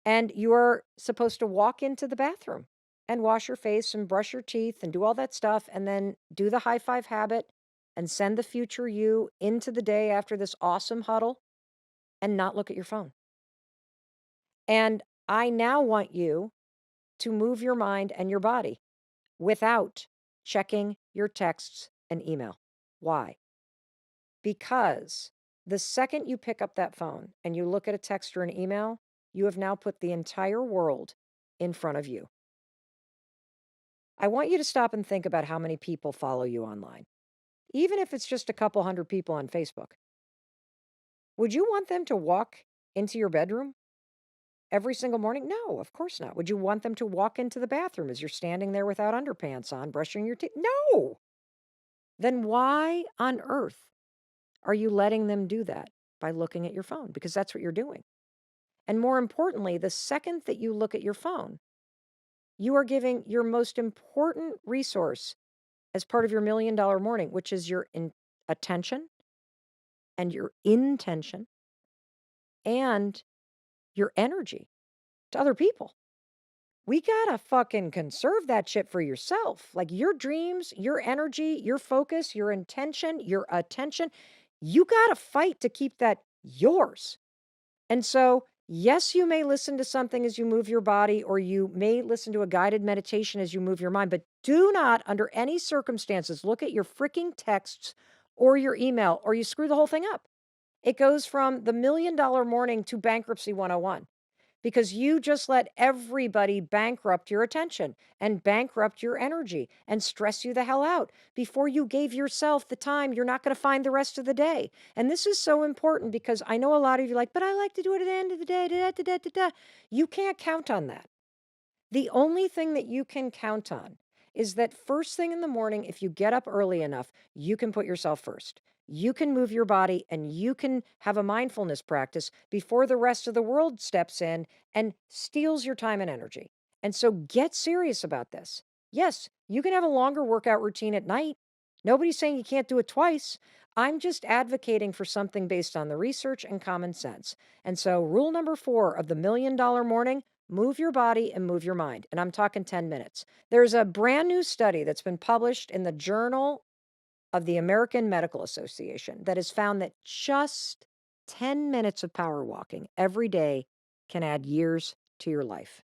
And you are supposed to walk into the bathroom and wash your face and brush your teeth and do all that stuff and then do the high five habit and send the future you into the day after this awesome huddle and not look at your phone. And I now want you to move your mind and your body without checking your texts and email. Why? Because the second you pick up that phone and you look at a text or an email, you have now put the entire world in front of you. I want you to stop and think about how many people follow you online, even if it's just a couple hundred people on Facebook. Would you want them to walk into your bedroom every single morning? No, of course not. Would you want them to walk into the bathroom as you're standing there without underpants on, brushing your teeth? No. Then why on earth are you letting them do that by looking at your phone? Because that's what you're doing. And more importantly, the second that you look at your phone, you are giving your most important resource as part of your $1 Million Morning, which is your attention and your intention and your energy to other people. We gotta fucking conserve that shit for yourself. Like your dreams, your energy, your focus, your intention, your attention. You gotta fight to keep that yours. And so, yes, you may listen to something as you move your body, or you may listen to a guided meditation as you move your mind, but do not, under any circumstances, look at your freaking texts or your email, or you screw the whole thing up. It goes from the $1 Million Morning to Bankruptcy 101 because you just let everybody bankrupt your attention and bankrupt your energy and stress you the hell out before you gave yourself the time you're not going to find the rest of the day. And this is so important because I know a lot of you are like, but I like to do it at the end of the day. Da, da, da, da, da. You can't count on that. The only thing that you can count on is that first thing in the morning, if you get up early enough, you can put yourself first. You can move your body and you can have a mindfulness practice before the rest of the world steps in and steals your time and energy. And so get serious about this. Yes, you can have a longer workout routine at night. Nobody's saying you can't do it twice. I'm just advocating for something based on the research and common sense. And so rule number 4 of the $1 Million Morning, move your body and move your mind. And I'm talking 10 minutes. There's a brand new study that's been published in the Journal of the American Medical Association that has found that just 10 minutes of power walking every day can add years to your life.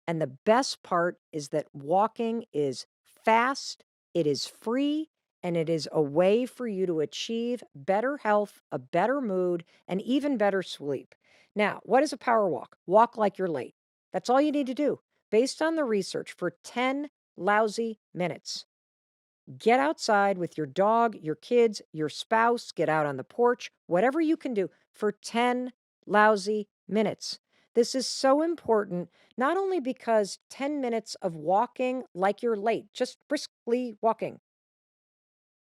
And the best part is that walking is fast, it is free, and it is a way for you to achieve better health, a better mood, and even better sleep. Now, what is a power walk? Walk like you're late. That's all you need to do. Based on the research, for 10 lousy minutes. Get outside with your dog, your kids, your spouse, get out on the porch, whatever you can do for 10 lousy minutes. This is so important, not only because 10 minutes of walking like you're late, just briskly walking,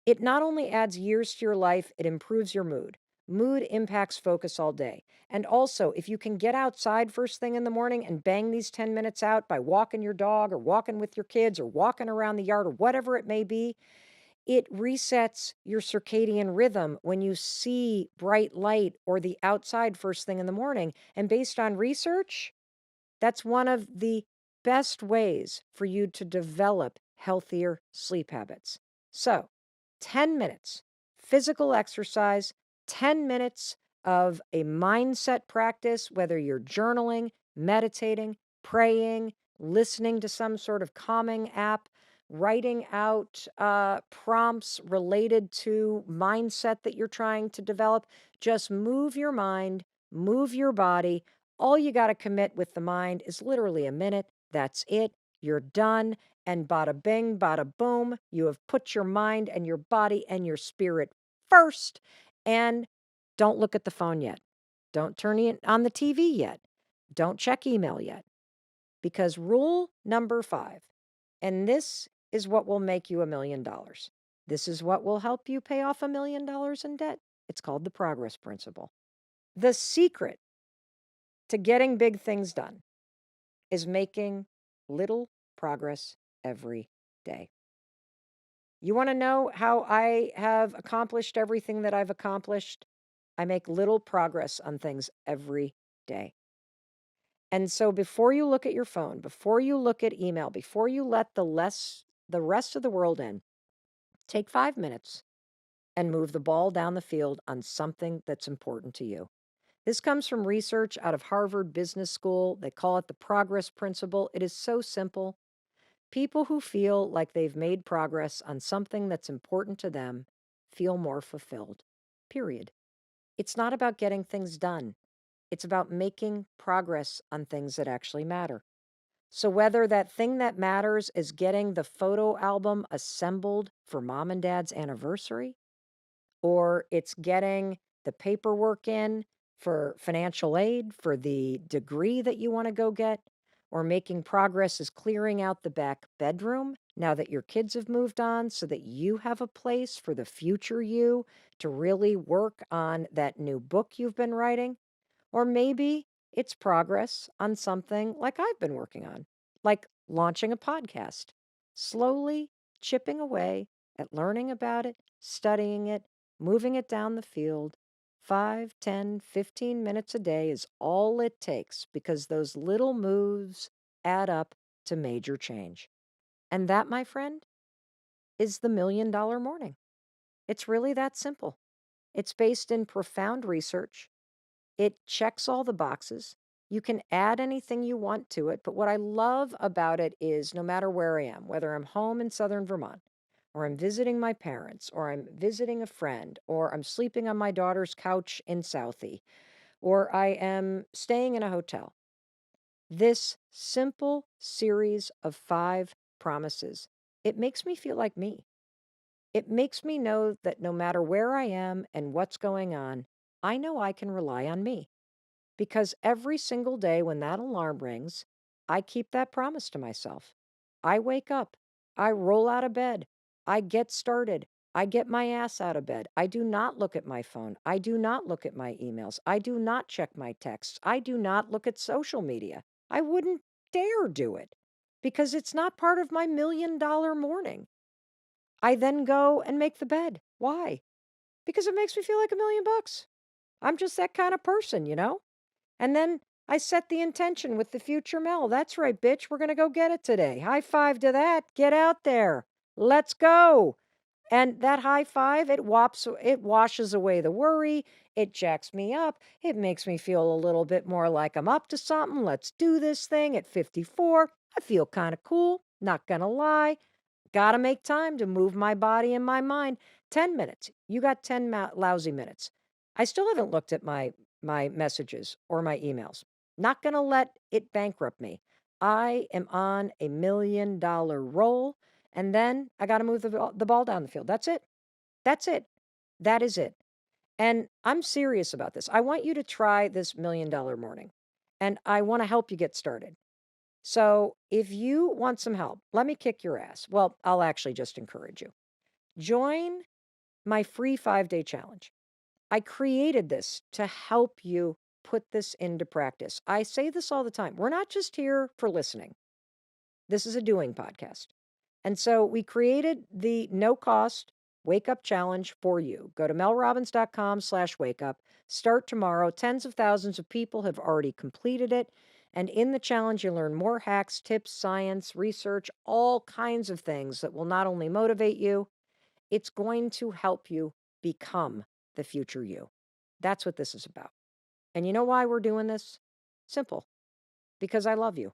it not only adds years to your life, it improves your mood. Mood impacts focus all day. And also, if you can get outside first thing in the morning and bang these 10 minutes out by walking your dog or walking with your kids or walking around the yard or whatever it may be, it resets your circadian rhythm when you see bright light or the outside first thing in the morning. And based on research, that's one of the best ways for you to develop healthier sleep habits. So, 10 minutes physical exercise, 10 minutes of a mindset practice, whether you're journaling, meditating, praying, listening to some sort of calming app, writing out prompts related to mindset that you're trying to develop. Just move your mind, move your body. All you got to commit with the mind is literally a minute. That's it. You're done. And bada bing, bada boom, you have put your mind and your body and your spirit first. And don't look at the phone yet. Don't turn it on the TV yet. Don't check email yet. Because rule number 5, and this is what will make you $1 million. This is what will help you pay off $1 million in debt. It's called the progress principle. The secret to getting big things done is making little progress every day. You want to know how I have accomplished everything that I've accomplished? I make little progress on things every day. And so before you look at your phone, before you look at email, before you let the rest of the world in, take 5 minutes and move the ball down the field on something that's important to you. This comes from research out of Harvard Business School. They call it the progress principle. It is so simple. People who feel like they've made progress on something that's important to them feel more fulfilled, period. It's not about getting things done. It's about making progress on things that actually matter. So whether that thing that matters is getting the photo album assembled for mom and dad's anniversary, or it's getting the paperwork in for financial aid for the degree that you want to go get, or making progress is clearing out the back bedroom now that your kids have moved on so that you have a place for the future you to really work on that new book you've been writing. Or maybe it's progress on something like I've been working on, like launching a podcast, slowly chipping away at learning about it, studying it, moving it down the field. 5, 10, 15 minutes a day is all it takes because those little moves add up to major change. And that, my friend, is the $1 Million Morning. It's really that simple. It's based in profound research. It checks all the boxes. You can add anything you want to it, but what I love about it is no matter where I am, whether I'm home in southern Vermont, or I'm visiting my parents, or I'm visiting a friend, or I'm sleeping on my daughter's couch in Southie, or I am staying in a hotel, this simple series of 5 promises, it makes me feel like me. It makes me know that no matter where I am and what's going on, I know I can rely on me. Because every single day when that alarm rings, I keep that promise to myself. I wake up, I roll out of bed, I get started, I get my ass out of bed. I do not look at my phone. I do not look at my emails. I do not check my texts. I do not look at social media. I wouldn't dare do it because it's not part of my $1 million morning. I then go and make the bed. Why? Because it makes me feel like $1 million. I'm just that kind of person, you know? And then I set the intention with the future Mel. That's right, bitch. We're going to go get it today. High five to that. Get out there. Let's go. And that high five, it washes away the worry. It jacks me up. It makes me feel a little bit more like I'm up to something. Let's do this thing at 54. I feel kind of cool. Not going to lie. Got to make time to move my body and my mind. 10 minutes. You got 10 lousy minutes. I still haven't looked at my messages or my emails. Not going to let it bankrupt me. I am on a $1 million roll, and then I got to move the ball down the field. That's it. That's it. That is it. And I'm serious about this. I want you to try this $1 million morning, and I want to help you get started. So if you want some help, let me kick your ass. Well, I'll actually just encourage you. Join my free 5-day challenge. I created this to help you put this into practice. I say this all the time. We're not just here for listening. This is a doing podcast. And so we created the no cost wake up challenge for you. Go to melrobbins.com/wake up. Start tomorrow. Tens of thousands of people have already completed it. And in the challenge, you learn more hacks, tips, science, research, all kinds of things that will not only motivate you, it's going to help you become the future you. That's what this is about. And you know why we're doing this? Simple. Because I love you.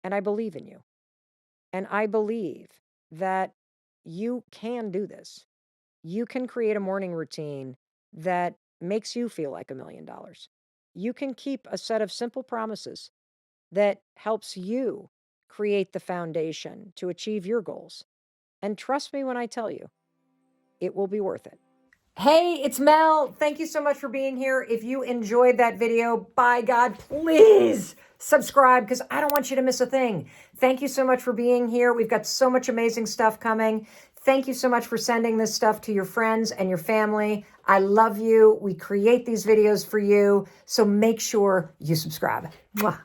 And I believe in you. And I believe that you can do this. You can create a morning routine that makes you feel like $1 million. You can keep a set of simple promises that helps you create the foundation to achieve your goals. And trust me when I tell you, it will be worth it. Hey, it's Mel. Thank you so much for being here. If you enjoyed that video, by God, please subscribe because I don't want you to miss a thing. Thank you so much for being here. We've got so much amazing stuff coming. Thank you so much for sending this stuff to your friends and your family. I love you. We create these videos for you. So make sure you subscribe. Mwah.